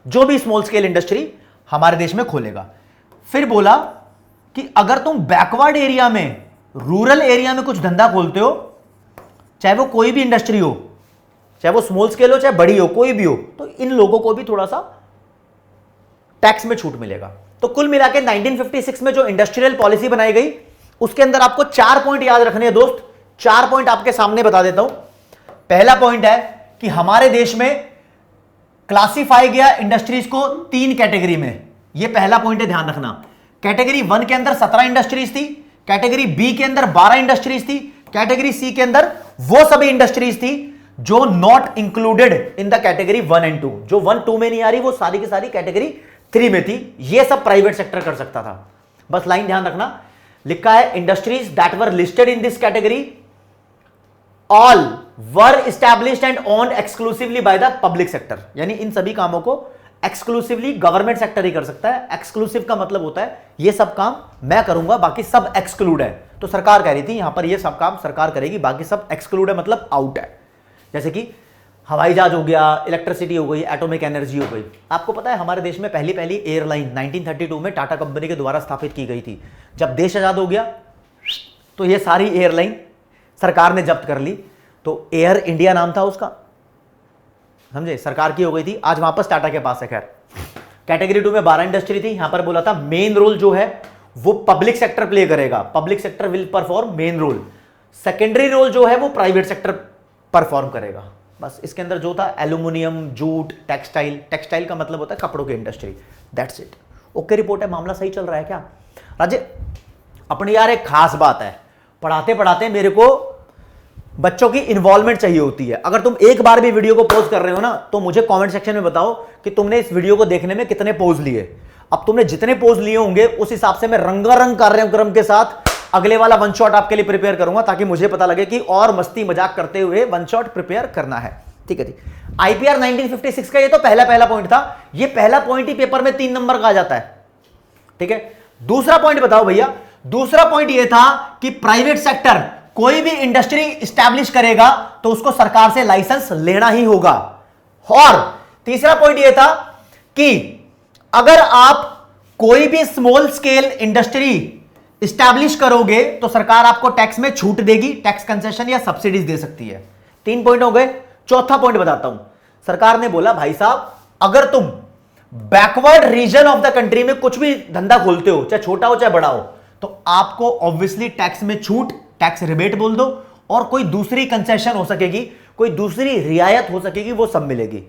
जो भी स्मॉल स्केल इंडस्ट्री हमारे देश में खोलेगा। फिर बोला कि अगर तुम बैकवर्ड एरिया में, रूरल एरिया में कुछ धंधा खोलते हो, चाहे वो कोई भी इंडस्ट्री हो, चाहे वो स्मॉल स्केल हो चाहे बड़ी हो, कोई भी हो, तो इन लोगों को भी थोड़ा सा टैक्स में छूट मिलेगा। तो कुल मिला के 1956 में जो इंडस्ट्रियल पॉलिसी बनाई गई उसके अंदर आपको 4 पॉइंट याद रखने हैं दोस्त। 4 पॉइंट आपके सामने बता देता हूं। पहला पॉइंट है कि हमारे देश में क्लासिफाई गया इंडस्ट्रीज को 3 कैटेगरी में। यह पहला पॉइंट है, ध्यान रखना। कैटेगरी 1 के अंदर 17 इंडस्ट्रीज थी, कैटेगरी बी के अंदर 12 इंडस्ट्रीज थी, कैटेगरी सी के अंदर वो सभी इंडस्ट्रीज थी जो not included in the category 1 and 2, जो 1, 2 में नहीं आ रही, वो सारी की सारी कैटेगरी 3 में थी। ये सब प्राइवेट सेक्टर कर सकता था। बस लाइन ध्यान रखना, लिखा है industries that were listed in this category all were established and owned exclusively by the public sector. यानी इन सभी कामों को एक्सक्लूसिवली गवर्नमेंट सेक्टर ही कर सकता है। एक्सक्लूसिव का मतलब होता है ये सब काम मैं करूंगा, बाकी सब एक्सक्लूड है। तो सरकार कह रही थी यहां पर ये सब काम सरकार करेगी, बाकी सब एक्सक्लूड है, मतलब आउट है। जैसे कि हवाई जहाज हो गया, इलेक्ट्रिसिटी हो गई, एटॉमिक एनर्जी हो गई। आपको पता है हमारे देश में पहली एयरलाइन 1932 में टाटा कंपनी के द्वारा स्थापित की गई थी। जब देश आजाद हो गया तो ये सारी एयरलाइन सरकार ने जब्त कर ली। तो एयर इंडिया नाम था उसका, समझे, सरकार की हो गई थी, आज वापस टाटा के पास है। खैर कैटेगरी 2 में 12 इंडस्ट्री थी। यहां पर बोला था मेन रोल जो है वो पब्लिक सेक्टर प्ले करेगा, public sector will perform main role. Secondary role जो है वो प्राइवेट सेक्टर परफॉर्म करेगा। बस इसके अंदर जो था एल्यूमिनियम, जूट, टेक्सटाइल, टेक्सटाइल का मतलब होता है कपड़ों की industry, that's it. Okay report है, मामला सही चल रहा है क्या राजे? अपनी यार एक खास बात है, पढ़ाते पढ़ाते मेरे को बच्चों की इन्वॉल्वमेंट चाहिए होती है। अगर तुम एक बार भी वीडियो को पॉज कर रहे हो ना तो मुझे कमेंट सेक्शन में बताओ कि तुमने इस वीडियो को देखने में कितने पोज लिए। अब तुमने जितने पोज लिए होंगे उस हिसाब से मैं रंगारंग कार्यक्रम के साथ अगले वाला वन शॉट आपके लिए प्रिपेयर करूंगा, ताकि मुझे पता लगे कि और मस्ती मजाक करते हुए वन शॉट प्रिपेयर करना है। ठीक है, आईपीआर 1956 का ये तो पहला पॉइंट था, ये पहला पॉइंट ही पेपर में 3 नंबर का आ जाता है। ठीक है, दूसरा पॉइंट बताओ भैया। दूसरा पॉइंट ये था कि प्राइवेट सेक्टर कोई भी इंडस्ट्री स्टैब्लिश करेगा तो उसको सरकार से लाइसेंस लेना ही होगा। और तीसरा पॉइंट ये था कि अगर आप कोई भी स्मॉल स्केल इंडस्ट्री स्टैब्लिश करोगे तो सरकार आपको टैक्स में छूट देगी, टैक्स कंसेशन या सब्सिडीज दे सकती है। 3 पॉइंट हो गए। चौथा पॉइंट बताता हूं। सरकार ने बोला भाई साहब अगर तुम backward region of the country में कुछ भी धंधा खोलते हो, चाहे छोटा हो चाहे बड़ा हो, तो आपको ऑब्वियसली टैक्स में छूट, टैक्स रिबेट बोल दो, और कोई दूसरी कंसेशन हो सकेगी, कोई दूसरी रियायत हो सकेगी, वो सब मिलेगी।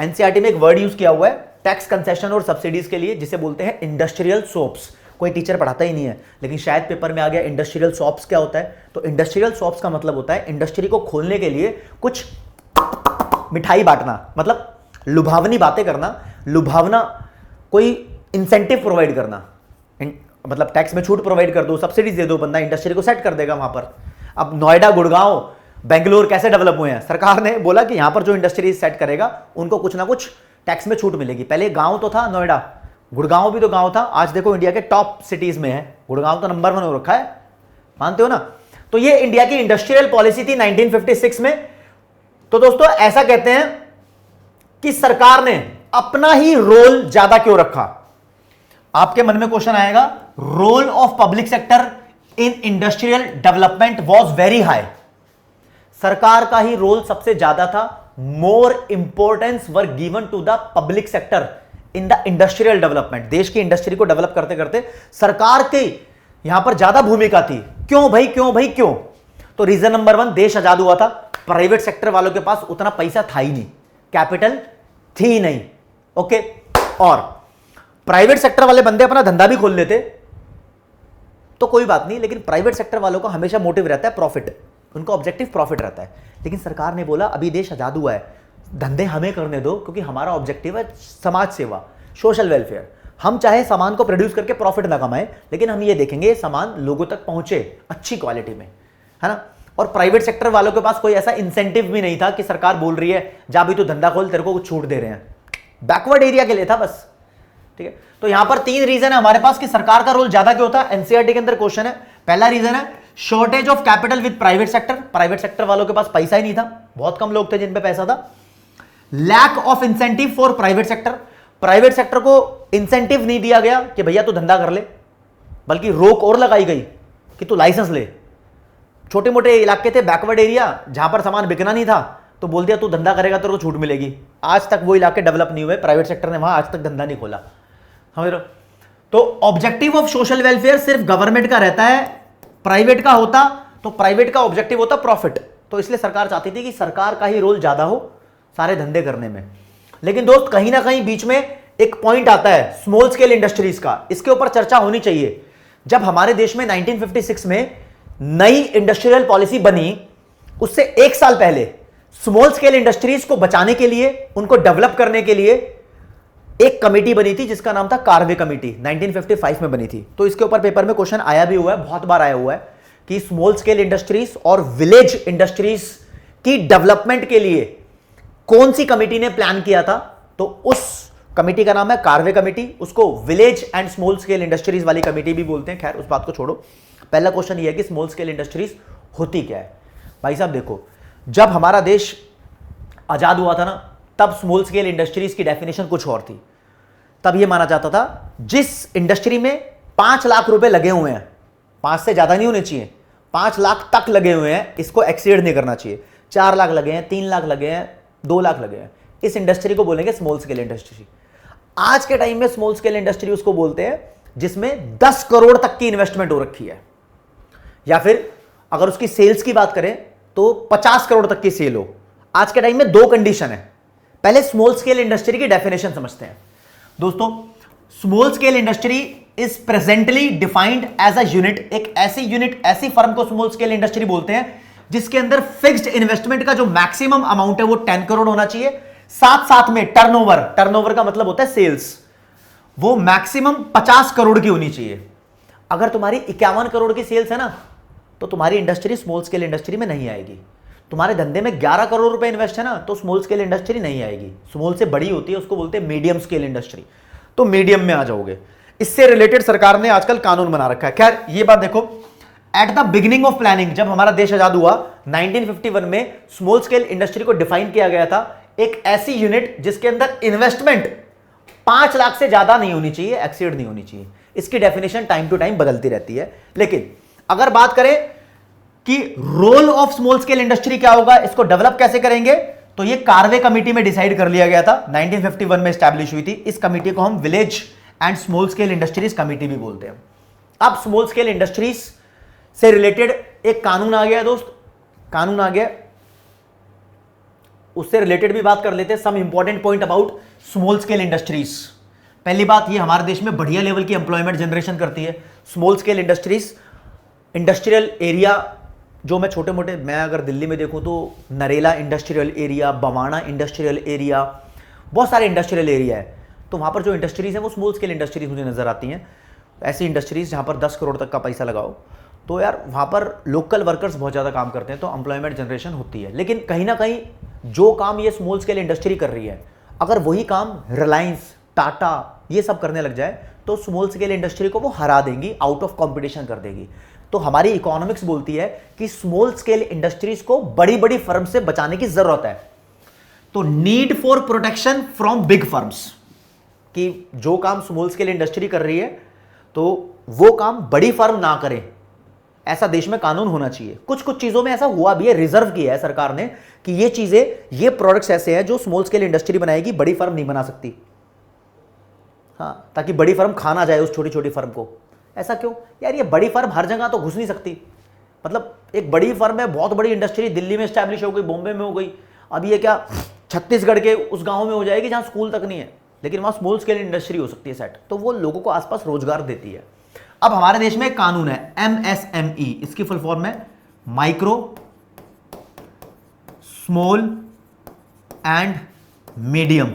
एनसीईआरटी में एक वर्ड यूज किया हुआ है टैक्स कंसेशन और सब्सिडीज के लिए, जिसे बोलते हैं इंडस्ट्रियल शॉप्स। कोई टीचर पढ़ाता ही नहीं है, लेकिन शायद पेपर में आ गया इंडस्ट्रियल शॉप्स क्या होता है। तो इंडस्ट्रियल शॉप्स का मतलब होता है इंडस्ट्री को खोलने के लिए कुछ मिठाई बांटना, मतलब लुभावनी बातें करना, लुभावना कोई इंसेंटिव प्रोवाइड करना, मतलब टैक्स में छूट प्रोवाइड कर दो, सब्सिडीज दे दो, बंदा इंडस्ट्री को सेट कर देगा वहां पर। अब नोएडा, गुड़गांव, बेंगलोर कैसे डेवलप हुए हैं? सरकार ने बोला कि यहां पर जो इंडस्ट्री सेट करेगा उनको कुछ ना कुछ टैक्स में छूट मिलेगी। पहले गांव तो था नोएडा, गुड़गांव भी तो गांव था, आज देखो इंडिया के टॉप सिटीज में है, गुड़गांव तो नंबर 1 हो रखा है, मानते हो ना। तो ये इंडिया की इंडस्ट्रियल पॉलिसी थी 1956 में। तो दोस्तों ऐसा कहते हैं कि सरकार ने अपना ही रोल ज्यादा क्यों रखा? आपके मन में क्वेश्चन आएगा, role of public sector in industrial development was very high. सरकार का ही रोल सबसे ज्यादा था। More importance were given to the public sector in the industrial development. देश की इंडस्ट्री को डेवलप करते करते सरकार की यहां पर ज्यादा भूमिका थी। क्यों भाई, क्यों भाई, क्यों? तो रीजन नंबर 1, देश आजाद हुआ था, प्राइवेट सेक्टर वालों के पास उतना पैसा था ही नहीं, कैपिटल थी ही नहीं। ओके, और प्राइवेट सेक्टर वाले बंदे अपना धंधा भी खोल लेते तो कोई बात नहीं, लेकिन प्राइवेट सेक्टर वालों का हमेशा मोटिव रहता है प्रॉफिट, उनका ऑब्जेक्टिव प्रॉफिट रहता है। लेकिन सरकार ने बोला अभी देश आजाद हुआ है, धंधे हमें करने दो, क्योंकि हमारा ऑब्जेक्टिव है समाज सेवा, सोशल वेलफेयर। हम चाहे सामान को प्रोड्यूस करके प्रॉफिट ना कमाएं, लेकिन हम ये देखेंगे सामान लोगों तक पहुंचे अच्छी क्वालिटी में, है ना। और प्राइवेट सेक्टर वालों के पास कोई ऐसा इंसेंटिव भी नहीं था कि सरकार बोल रही है जा भी तू धंधा खोल, तेरे को कुछ छूट दे रहे हैं, बैकवर्ड एरिया के लिए था बस। ठीक है, तो यहां पर 3 रीजन है हमारे पास कि सरकार का रोल ज्यादा क्यों था। एनसीईआरटी के अंदर क्वेश्चन है। पहला रीजन है shortage of capital with private sector. Private sector वालों के पास पैसा ही नहीं था, बहुत कम लोग थे जिन पे पैसा था। Lack of incentive for private sector. Private sector को इंसेंटिव नहीं दिया गया कि भैया तू धंधा कर ले, बल्कि रोक और लगाई गई कि तू लाइसेंस ले। छोटे मोटे इलाके थे, बैकवर्ड एरिया, जहां पर सामान बिकना नहीं था, तो बोल दिया तू धंधा करेगा तो छूट मिलेगी। आज तक वो इलाके डेवलप नहीं हुए, प्राइवेट सेक्टर ने वहां आज तक धंधा नहीं खोला। तो ऑब्जेक्टिव ऑफ सोशल वेलफेयर सिर्फ गवर्नमेंट का रहता है, प्राइवेट का होता तो प्राइवेट का ऑब्जेक्टिव होता प्रॉफिट। तो इसलिए सरकार चाहती थी कि सरकार का ही रोल ज्यादा हो सारे धंधे करने में। लेकिन दोस्त कहीं ना कहीं बीच में एक पॉइंट आता है स्मॉल स्केल इंडस्ट्रीज का, इसके ऊपर चर्चा होनी चाहिए। जब हमारे देश में 1956 में नई इंडस्ट्रियल पॉलिसी बनी, उससे 1 साल पहले स्मॉल स्केल इंडस्ट्रीज को बचाने के लिए, उनको डेवलप करने के लिए एक कमेटी बनी थी जिसका नाम था कार्वे कमेटी, 1955 में बनी थी। तो इसके ऊपर पेपर में क्वेश्चन आया भी हुआ है, बहुत बार आया हुआ है कि स्मॉल स्केल इंडस्ट्रीज और विलेज इंडस्ट्रीज की डेवलपमेंट के लिए कौन सी कमेटी ने प्लान किया था। तो उस कमेटी का नाम है कार्वे कमेटी, उसको village and small scale industries वाली कमेटी भी बोलते हैं। खैर उस बात को छोड़ो, पहला क्वेश्चन यह है कि स्मॉल स्केल इंडस्ट्रीज होती क्या है। भाई साहब देखो, जब हमारा देश आजाद हुआ था ना, तब स्मॉल स्केल इंडस्ट्रीज की डेफिनेशन कुछ और थी। तब यह माना जाता था जिस इंडस्ट्री में 5 लाख रुपए लगे हुए हैं, 5 से ज्यादा नहीं होने चाहिए, 5 लाख तक लगे हुए हैं, इसको एक्सीड नहीं करना चाहिए। 4 लाख लगे हैं, 3 लाख लगे हैं, 2 लाख लगे हैं, इस इंडस्ट्री को बोलेंगे स्मॉल स्केल इंडस्ट्री। आज के टाइम में स्मॉल स्केल इंडस्ट्री उसको बोलते हैं जिसमें 10 करोड़ तक की इन्वेस्टमेंट हो रखी है, या फिर अगर उसकी सेल्स की बात करें तो 50 करोड़ तक की सेल हो। आज के टाइम में 2 कंडीशन है। पहले स्मॉल स्केल इंडस्ट्री की डेफिनेशन समझते हैं दोस्तों। Small scale industry is presently defined as a unit. एक ऐसी यूनिट, ऐसी फर्म को स्मॉल स्केल इंडस्ट्री बोलते हैं जिसके अंदर फिक्स्ड इन्वेस्टमेंट का जो मैक्सिमम अमाउंट है वो 10 करोड़ होना चाहिए। साथ साथ में टर्नओवर, टर्नओवर का मतलब होता है सेल्स, वो मैक्सिमम 50 करोड़ की होनी चाहिए। अगर तुम्हारी 51 करोड़ की सेल्स है ना, तो तुम्हारी इंडस्ट्री स्मॉल स्केल इंडस्ट्री में नहीं आएगी। तुम्हारे धंधे में 11 करोड़ रुपए इन्वेस्ट है ना, तो स्मॉल स्केल इंडस्ट्री नहीं आएगी। स्मॉल से बड़ी होती है, उसको बोलते हैं मीडियम स्केल इंडस्ट्री। तो मीडियम में आ जाओगे। इससे रिलेटेड सरकार ने आजकल कानून बना रखा है। खैर ये बात देखो, at the beginning of planning, जब हमारा देश आजाद हुआ 1951 में, स्मॉल स्केल इंडस्ट्री को डिफाइन किया गया था एक ऐसी यूनिट जिसके अंदर इन्वेस्टमेंट 5 लाख से ज्यादा नहीं होनी चाहिए, एक्सीड नहीं होनी चाहिए। इसकी डेफिनेशन टाइम टू टाइम बदलती रहती है। लेकिन अगर बात करें कि role of small scale industry क्या होगा, इसको डेवलप कैसे करेंगे, तो ये कार्वे कमेटी में डिसाइड कर लिया गया था, 1951 में स्टैब्लिश हुई थी। इस कमेटी को हम village and small scale industries committee भी बोलते हैं। अब स्मॉल स्केल इंडस्ट्रीज से रिलेटेड एक कानून आ गया दोस्त, कानून आ गया, उससे रिलेटेड भी बात कर लेते हैं। Some important point about small scale industries. पहली बात, ये हमारे देश में बढ़िया लेवल की एम्प्लॉयमेंट जनरेशन करती है। Small scale industries, industrial area जो मैं छोटे मोटे, मैं अगर दिल्ली में देखूं तो Narela industrial area, Bawana industrial area, बहुत सारे इंडस्ट्रियल एरिया है। तो वहाँ पर जो इंडस्ट्रीज़ हैं वो स्मॉल स्केल इंडस्ट्रीज मुझे नज़र आती हैं। ऐसी इंडस्ट्रीज़ जहाँ पर 10 करोड़ तक का पैसा लगाओ, तो यार वहाँ पर लोकल वर्कर्स बहुत ज़्यादा काम करते हैं, तो एम्प्लॉयमेंट जनरेशन होती है। लेकिन कहीं ना कहीं जो काम ये स्मॉल स्केल इंडस्ट्री कर रही है, अगर वही काम रिलायंस, टाटा ये सब करने लग जाए, तो स्मॉल स्केल इंडस्ट्री को वो हरा देंगी, आउट ऑफ कॉम्पिटिशन कर देगी। तो हमारी इकोनॉमिक्स बोलती है कि स्मॉल स्केल इंडस्ट्रीज को बड़ी बड़ी फर्म से बचाने की जरूरत है। तो need for protection from big firms, कि जो काम स्मॉल स्केल इंडस्ट्री कर रही है तो वो काम बड़ी फर्म ना करे, ऐसा देश में कानून होना चाहिए। कुछ कुछ चीजों में ऐसा हुआ भी है, रिजर्व किया है सरकार ने कि ये चीजें, ये प्रोडक्ट्स ऐसे हैं जो स्मॉल स्केल इंडस्ट्री बनाएगी, बड़ी फर्म नहीं बना सकती। हाँ, ताकि बड़ी फर्म खा ना जाए उस छोटी छोटी फर्म को। ऐसा क्यों यार, ये बड़ी फर्म हर जगह तो घुस नहीं सकती। मतलब एक बड़ी फर्म है, बहुत बड़ी इंडस्ट्री दिल्ली में स्टैब्लिश हो गई, बॉम्बे में हो गई, अब ये क्या छत्तीसगढ़ के उस गांव में हो जाएगी जहां स्कूल तक नहीं है, लेकिन वहां स्मॉल स्केल इंडस्ट्री हो सकती है सेट, तो वो लोगों को आसपास रोजगार देती है। अब हमारे देश में एक कानून है MSME, इसकी फुल फॉर्म है micro small and medium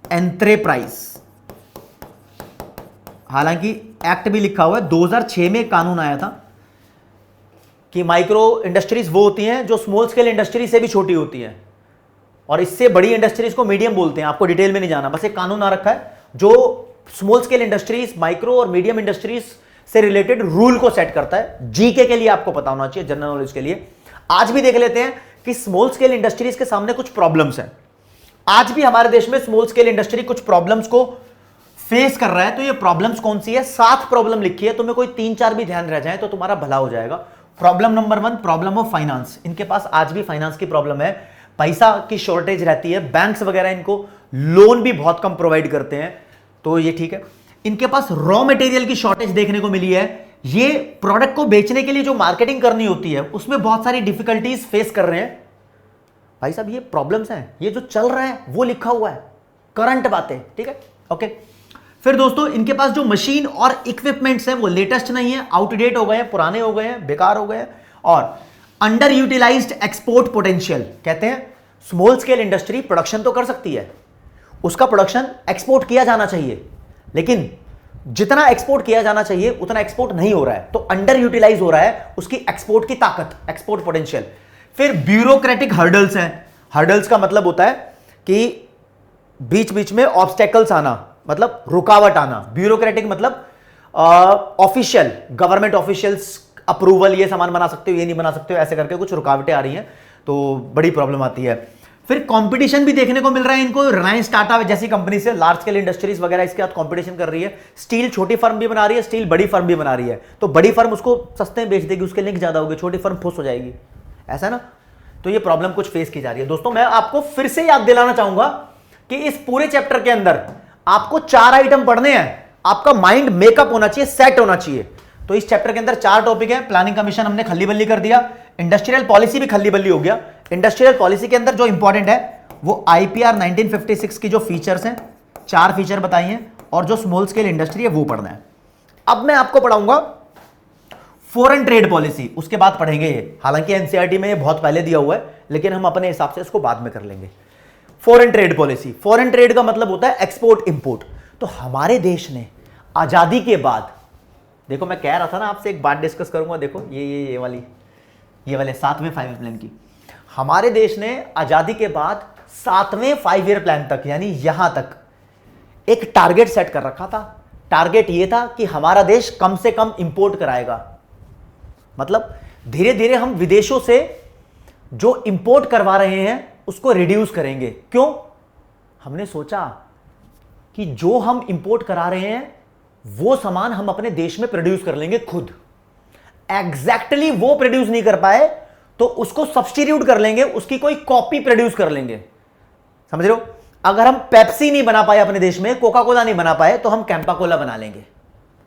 enterprise. हालांकि एक्ट भी लिखा हुआ है, 2006 में कानून आया था कि माइक्रो इंडस्ट्रीज वो होती हैं जो स्मॉल स्केल इंडस्ट्री से भी छोटी होती हैं, और इससे बड़ी इंडस्ट्रीज को मीडियम बोलते हैं। आपको डिटेल में नहीं जाना, बस एक कानून आ रखा है जो स्मॉल स्केल इंडस्ट्रीज, माइक्रो और मीडियम इंडस्ट्रीज से रिलेटेड रूल को सेट करता है। जीके के लिए आपको पता होना चाहिए, जनरल नॉलेज के लिए। आज भी देख लेते हैं कि स्मॉल स्केल इंडस्ट्रीज के सामने कुछ प्रॉब्लम्स हैं। आज भी हमारे देश में स्मॉल स्केल इंडस्ट्री कुछ प्रॉब्लम्स को फेस कर रहा है। तो ये प्रॉब्लम्स कौन सी है? 7 प्रॉब्लम लिखी है, तुम्हें कोई 3-4 भी ध्यान रह जाए तो तुम्हारा भला हो जाएगा। Problem number 1, problem of finance. इनके पास आज भी फाइनेंस की प्रॉब्लम है, पैसा की शॉर्टेज रहती है, बैंक्स वगैरह इनको लोन भी बहुत कम प्रोवाइड करते हैं, तो ये ठीक है। इनके पास रॉ मटेरियल की शॉर्टेज देखने को मिली है। ये प्रोडक्ट को बेचने के लिए जो मार्केटिंग करनी होती है उसमें बहुत सारी डिफिकल्टीज फेस कर रहे हैं। भाई साहब ये प्रॉब्लम्स हैं, ये जो चल रहा है वो लिखा हुआ है, करंट बातें, ठीक है, ओके। फिर दोस्तों इनके पास जो मशीन और इक्विपमेंट्स हैं वो लेटेस्ट नहीं है, आउटडेट हो गए हैं, पुराने हो गए हैं, बेकार हो गए हैं, और अंडर यूटिलाइज्ड एक्सपोर्ट पोटेंशियल। कहते हैं स्मॉल स्केल इंडस्ट्री प्रोडक्शन तो कर सकती है, उसका प्रोडक्शन एक्सपोर्ट किया जाना चाहिए, लेकिन जितना एक्सपोर्ट किया जाना चाहिए उतना एक्सपोर्ट नहीं हो रहा है, तो अंडर यूटिलाइज हो रहा है उसकी एक्सपोर्ट की ताकत, एक्सपोर्ट पोटेंशियल। फिर ब्यूरोक्रेटिक हर्डल्स हैं। हर्डल्स का मतलब होता है कि बीच बीच में ऑब्स्टेकल्स आना, मतलब रुकावट आना। ब्यूरोक्रेटिक मतलब ऑफिशियल, गवर्नमेंट ऑफिशियल्स अप्रूवल, ये सामान बना सकते हो, ये नहीं बना सकते हो, ऐसे करके कुछ रुकावटें आ रही हैं, तो बड़ी प्रॉब्लम आती है। फिर कंपटीशन भी देखने को मिल रहा है इनको, रिलायंस, टाटा जैसी कंपनी से, लार्ज स्केल इंडस्ट्रीज वगैरह इसके साथ कंपटीशन कर रही है। स्टील छोटी फर्म भी बना रही है, स्टील बड़ी फर्म भी बना रही है, तो बड़ी फर्म उसको सस्ते में बेच देगी, उसके लिंक ज्यादा होगी, छोटी फर्म फुस हो जाएगी, ऐसा ना। तो ये प्रॉब्लम कुछ फेस की जा रही है। दोस्तों मैं आपको फिर से याद दिलाना चाहूंगा कि इस पूरे चैप्टर के अंदर आपको 4 आइटम पढ़ने हैं, आपका माइंड मेकअप होना चाहिए, सेट होना चाहिए। तो इस चैप्टर के अंदर 4 टॉपिक है। प्लानिंग कमीशन हमने खल्ली बल्ली कर दिया, इंडस्ट्रियल पॉलिसी भी खल्ली बल्ली हो गया। इंडस्ट्रियल पॉलिसी के अंदर जो इंपॉर्टेंट है वो IPR 1956 की जो फीचर्स हैं, 4 फीचर बताई हैं, और जो स्मॉल स्केल इंडस्ट्री है वो पढ़ना है। अब मैं आपको पढ़ाऊंगा फॉरेन ट्रेड पॉलिसी, उसके बाद पढ़ेंगे ये। हालांकि NCERT में ये बहुत पहले दिया हुआ है, लेकिन हम अपने हिसाब से इसको बाद में कर लेंगे। Foreign trade policy, foreign trade का मतलब होता है एक्सपोर्ट इंपोर्ट। तो हमारे देश ने आजादी के बाद, देखो मैं कह रहा था ना आपसे एक बात डिस्कस करूंगा, देखो ये वाली, ये वाले 7वें 5 ईयर प्लान की। हमारे देश ने आजादी के बाद 7वें 5 ईयर प्लान तक, यानी यहां तक एक टारगेट सेट कर रखा था। टारगेट ये था कि हमारा देश कम से कम इंपोर्ट कराएगा, मतलब धीरे धीरे हम विदेशों से जो इंपोर्ट करवा रहे हैं उसको रिड्यूस करेंगे। क्यों? हमने सोचा कि जो हम इंपोर्ट करा रहे हैं वो सामान हम अपने देश में प्रोड्यूस कर लेंगे खुद। एग्जैक्टली वो प्रोड्यूस नहीं कर पाए तो उसको सब्स्टिट्यूट कर लेंगे, उसकी कोई कॉपी प्रोड्यूस कर लेंगे। समझ रहे हो? अगर हम पेप्सी नहीं बना पाए अपने देश में, कोका कोला नहीं बना पाए, तो हम कैंपा कोला बना लेंगे,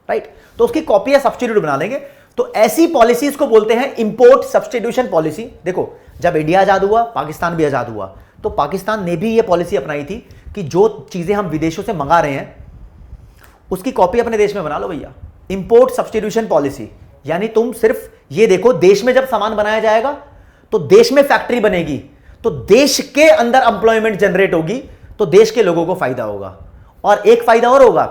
राइट? तो उसकी कॉपी या सब्स्टिट्यूट बना लेंगे। तो ऐसी पॉलिसीज को बोलते हैं इंपोर्ट सब्स्टिट्यूशन पॉलिसी। देखो, जब इंडिया आजाद हुआ, पाकिस्तान भी आजाद हुआ, तो पाकिस्तान ने भी यह पॉलिसी अपनाई थी कि जो चीजें हम विदेशों से मंगा रहे हैं उसकी कॉपी अपने देश में बना लो भैया। इंपोर्ट सब्स्टिट्यूशन पॉलिसी यानी तुम सिर्फ ये देखो, देश में जब सामान बनाया जाएगा तो देश में फैक्ट्री बनेगी, तो देश के अंदर एम्प्लॉयमेंट जनरेट होगी, तो देश के लोगों को फायदा होगा। और एक फायदा और होगा,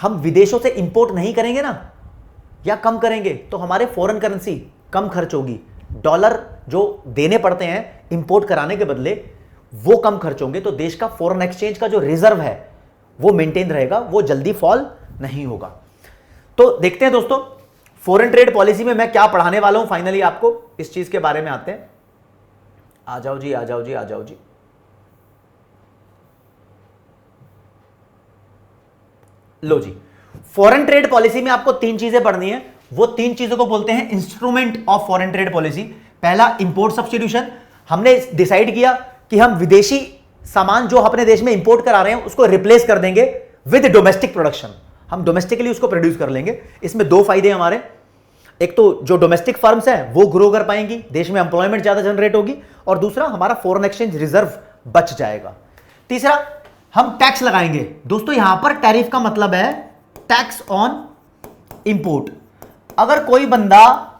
हम विदेशों से इंपोर्ट नहीं करेंगे ना, या कम करेंगे, तो हमारे फॉरेन करेंसी कम खर्च होगी। डॉलर जो देने पड़ते हैं इंपोर्ट कराने के बदले वो कम खर्च होंगे, तो देश का फॉरेन एक्सचेंज का जो रिजर्व है वो मेंटेन रहेगा, वो जल्दी फॉल नहीं होगा। तो देखते हैं दोस्तों, फॉरेन ट्रेड पॉलिसी में मैं क्या पढ़ाने वाला हूं। फाइनली आपको इस चीज के बारे में आते हैं। आ जाओ जी, आ जाओ जी, आ जाओ जी। लो जी, फॉरेन ट्रेड पॉलिसी में आपको 3 चीजें पढ़नी है। वो 3 चीजों को बोलते हैं instrument of foreign trade policy. पहला, इंपोर्ट सब्स्टिट्यूशन। हमने डिसाइड किया कि हम विदेशी सामान जो अपने देश में इंपोर्ट करा रहे हैं उसको रिप्लेस कर देंगे विद डोमेस्टिक प्रोडक्शन। हम डोमेस्टिकली उसको प्रोड्यूस कर लेंगे। इसमें 2 फायदे हमारे, एक तो जो डोमेस्टिक फर्म्स हैं वो ग्रो कर पाएंगी, देश में एम्प्लॉयमेंट ज्यादा जनरेट होगी, और दूसरा हमारा फॉरेन एक्सचेंज रिजर्व बच जाएगा। तीसरा, हम टैक्स लगाएंगे। दोस्तों यहां पर टैरिफ का मतलब है टैक्स ऑन इंपोर्ट। अगर कोई बंदा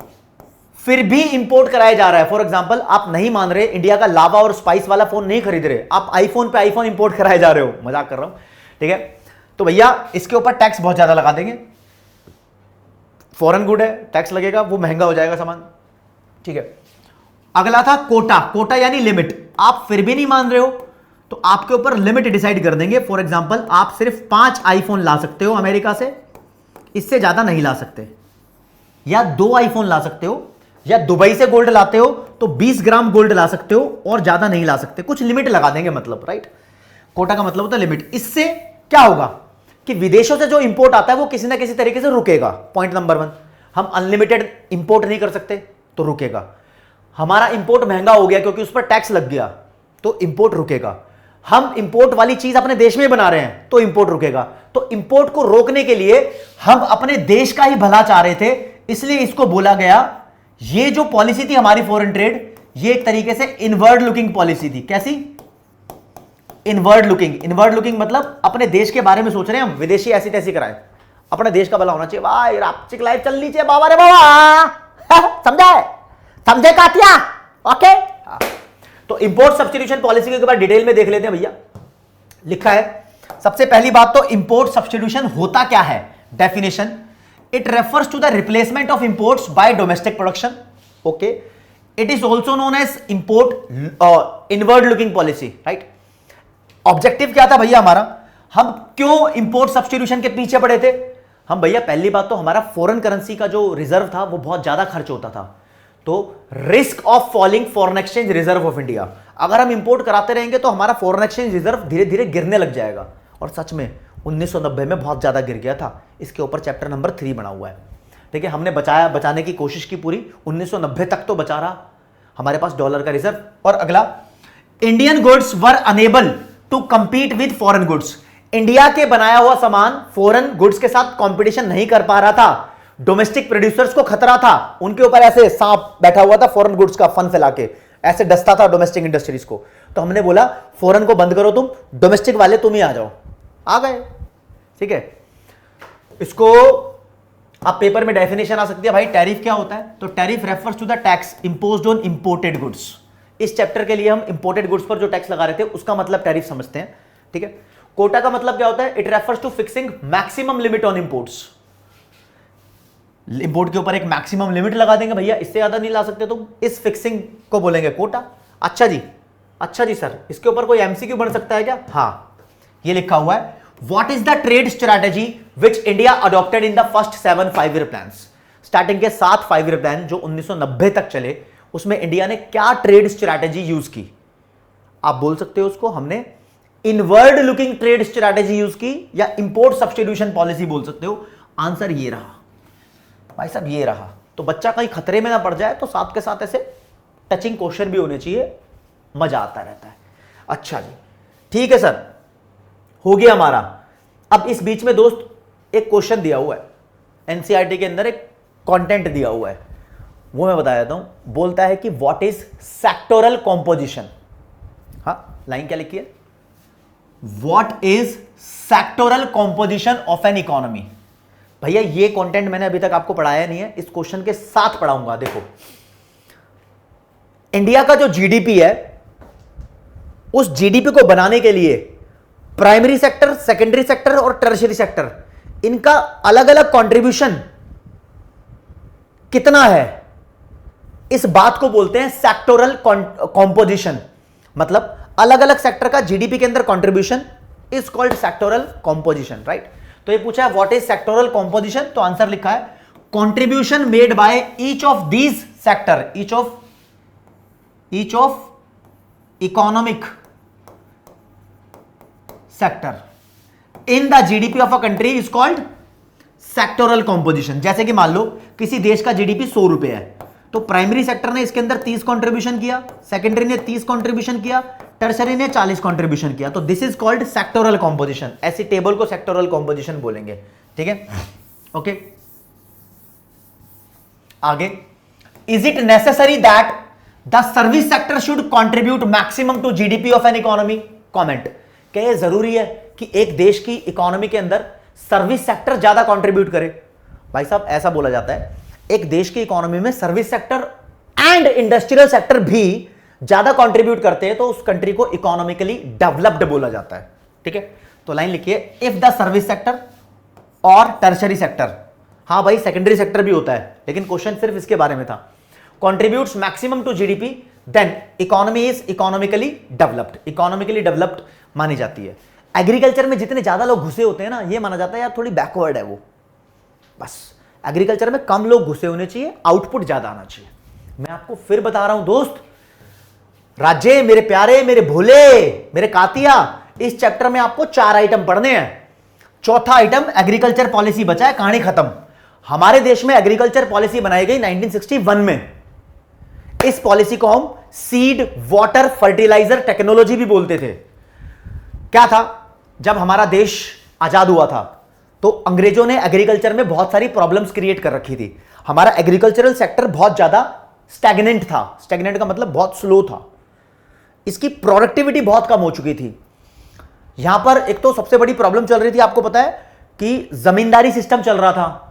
फिर भी इंपोर्ट कराया जा रहा है, फॉर एग्जांपल आप नहीं मान रहे, इंडिया का लावा और स्पाइस वाला फोन नहीं खरीद रहे, आप आईफोन पे आईफोन इंपोर्ट कराए जा रहे हो, मजाक कर रहा हूं, ठीक है, तो भैया इसके ऊपर टैक्स बहुत ज्यादा लगा देंगे। फॉरेन गुड है, टैक्स लगेगा, वो महंगा हो जाएगा सामान, ठीक है। अगला था कोटा। कोटा यानी लिमिट। आप फिर भी नहीं मान रहे हो तो आपके ऊपर लिमिट डिसाइड कर देंगे। फॉर एग्जांपल आप सिर्फ 5 आईफोन ला सकते हो अमेरिका से, इससे ज्यादा नहीं ला सकते, या 2 आईफोन ला सकते हो, या दुबई से गोल्ड लाते हो तो 20 ग्राम गोल्ड ला सकते हो और ज्यादा नहीं ला सकते। कुछ लिमिट लगा देंगे, मतलब, राइट। कोटा का मतलब होता है लिमिट। इससे क्या होगा कि विदेशों से जो इंपोर्ट आता है वो किसी ना किसी तरीके से रुकेगा। पॉइंट नंबर 1, हम अनलिमिटेड इंपोर्ट नहीं कर सकते तो रुकेगा। हमारा इंपोर्ट महंगा हो गया क्योंकि उस पर टैक्स लग गया तो इंपोर्ट रुकेगा। हम इंपोर्ट वाली चीज अपने देश में बना रहे हैं तो इंपोर्ट रुकेगा। तो इंपोर्ट को रोकने के लिए हम अपने देश का ही भला चाह रहे थे, इसलिए इसको बोला गया, ये जो पॉलिसी थी हमारी फॉरेन ट्रेड, ये एक तरीके से इनवर्ड लुकिंग पॉलिसी थी। कैसी? Inward looking. इनवर्ड लुकिंग मतलब अपने देश के बारे में सोच रहे हैं हम, विदेशी ऐसी तैसी कराए, अपने देश का भला होना चाहिए। वाह रापचिक लाइफ चलनी चाहिए बाबा रे बाबा। समझे? समझे कातिया? ओके। तो इंपोर्ट सब्स्टिट्यूशन पॉलिसी के बाद डिटेल में देख लेते हैं भैया। लिखा है सबसे पहली बात तो इंपोर्ट सब्स्टिट्यूशन होता क्या है। Definition, it refers to the replacement of imports by domestic production. Okay, it is also known as import inward looking policy, right. Objective क्या था भैया हमारा, हम क्यों इंपोर्ट सब्स्टिट्यूशन के पीछे पड़े थे हम भैया? पहली बात तो हमारा फॉरेन करेंसी का जो रिजर्व था वो बहुत ज्यादा खर्च होता था, तो risk of falling foreign exchange reserve of India. अगर हम इंपोर्ट कराते रहेंगे तो हमारा फॉरेन एक्सचेंज रिजर्व धीरे धीरे गिरने लग जाएगा। और सच में 1990 में बहुत ज्यादा गिर गया था। इसके ऊपर चैप्टर नंबर 3 बना हुआ है, ठीक है। हमने बचाने की कोशिश की पूरी, 1990 तक तो बचा रहा हमारे पास डॉलर का रिजर्व। और अगला, Indian goods were unable to compete with foreign goods. India के बनाया हुआ सामान फॉरेन गुड्स के साथ कंपटीशन नहीं कर पा रहा था। डोमेस्टिक प्रोड्यूसर्स को खतरा था, उनके ऊपर ऐसे सांप बैठा हुआ था फॉरेन गुड्स का फन फैला के, ऐसे डसता था डोमेस्टिक इंडस्ट्रीज को। तो हमने बोला फॉरेन को बंद करो तुम, डोमेस्टिक वाले तुम ही आ जाओ। आ गए, ठीक है। इसको आप पेपर में डेफिनेशन आ सकती है भाई, टैरिफ क्या होता है? तो tariff refers to the tax imposed on imported goods. इस चैप्टर के लिए हम इंपोर्टेड गुड्स पर जो टैक्स लगा रहे थे उसका मतलब टैरिफ समझते हैं, ठीक है। कोटा का मतलब क्या होता है? It refers to fixing maximum limit on imports. Import के ऊपर एक मैक्सिमम लिमिट लगा देंगे, भैया इससे ज्यादा नहीं ला सकते तुम, इस फिक्सिंग को बोलेंगे कोटा। अच्छा जी, अच्छा जी सर, इसके ऊपर कोई एमसीक्यू बन सकता है क्या? हाँ, ये लिखा हुआ है, what is the trade strategy which India adopted in the first 7 5 year plans. Starting के 7 5 ईयर प्लान जो 1990 तक चले, उसमें इंडिया ने क्या ट्रेड स्ट्रैटेजी यूज की? आप बोल सकते हो उसको हमने inward looking trade strategy use की, या इंपोर्ट सब्स्टिट्यूशन पॉलिसी बोल सकते हो। आंसर ये रहा भाई साहब, ये रहा। तो बच्चा कहीं खतरे में ना पड़ जाए, तो साथ के साथ ऐसे टचिंग क्वेश्चन भी होने चाहिए, मजा आता रहता है। अच्छा जी, ठीक है सर, हो गया हमारा। अब इस बीच में दोस्त एक क्वेश्चन दिया हुआ है, एनसीईआरटी के अंदर एक कंटेंट दिया हुआ है, वो मैं बता देता हूं। बोलता है कि व्हाट इज सेक्टोरल कॉम्पोजिशन। हाँ, लाइन क्या लिखी है? What is sectoral composition of an economy. भैया ये कंटेंट मैंने अभी तक आपको पढ़ाया नहीं है, इस क्वेश्चन के साथ पढ़ाऊंगा। देखो, इंडिया का जो जीडीपी है, उस जीडीपी को बनाने के लिए प्राइमरी सेक्टर, सेकेंडरी सेक्टर और टर्शियरी सेक्टर, इनका अलग अलग कंट्रीब्यूशन कितना है, इस बात को बोलते हैं सेक्टोरल कॉम्पोजिशन। मतलब अलग अलग सेक्टर का जीडीपी के अंदर contribution is called sectoral composition, right. तो ये पूछा है व्हाट इज सेक्टोरल कॉम्पोजिशन, तो आंसर लिखा है contribution made by each of these sector, each of economic sector in the GDP of a country is called sectoral composition. जैसे कि मान लो किसी देश का जीडीपी 100 रुपए है, तो प्राइमरी सेक्टर ने इसके अंदर 30 कंट्रीब्यूशन किया, सेकेंडरी ने 30 कंट्रीब्यूशन किया, टर्शरी ने 40 कंट्रीब्यूशन किया, तो this is called sectoral composition. ऐसी टेबल को सेक्टोरल कॉम्पोजिशन बोलेंगे, ठीक है। ओके, आगे, is it necessary that the service sector should contribute maximum to GDP of an economy? Comment, क्या यह जरूरी है कि एक देश की इकोनॉमी के अंदर सर्विस सेक्टर ज्यादा कंट्रीब्यूट करे? भाई साहब ऐसा बोला जाता है, एक देश की इकोनॉमी में service sector and industrial sector भी ज्यादा कंट्रीब्यूट करते हैं, तो उस कंट्री को इकोनॉमिकली डेवलप्ड बोला जाता है, ठीक है। तो लाइन लिखिए, इफ द सर्विस सेक्टर और टर्शरी सेक्टर, हाँ भाई सेकेंडरी सेक्टर भी होता है, लेकिन क्वेश्चन सिर्फ इसके बारे में था, contributes maximum to GDP, then economy is economically developed. Economically developed मानी जाती है। एग्रीकल्चर में जितने ज्यादा लोग घुसे होते हैं ना, ये माना जाता है यार थोड़ी बैकवर्ड है वो, बस एग्रीकल्चर में कम लोग घुसे होने चाहिए, आउटपुट ज्यादा आना चाहिए। मैं आपको फिर बता रहा हूं दोस्त, राज्य मेरे प्यारे, मेरे भोले, मेरे कातिया, इस चैप्टर में आपको 4 आइटम पढ़ने हैं। चौथा आइटम एग्रीकल्चर पॉलिसी बचा है, कहानी खत्म। हमारे देश में एग्रीकल्चर पॉलिसी बनाई गई 1961 में। इस पॉलिसी को हम सीड वाटर फर्टिलाइजर टेक्नोलॉजी भी बोलते थे। क्या था, जब हमारा देश आजाद हुआ था तो अंग्रेजों ने एग्रीकल्चर में बहुत सारी प्रॉब्लम्स क्रिएट कर रखी थी। हमारा एग्रीकल्चरल सेक्टर बहुत ज्यादा स्टैग्नेंट था। स्टैग्नेंट का मतलब बहुत स्लो था, इसकी प्रोडक्टिविटी बहुत कम हो चुकी थी। यहां पर एक तो सबसे बड़ी प्रॉब्लम चल रही थी, आपको पता है कि जमींदारी सिस्टम चल रहा था।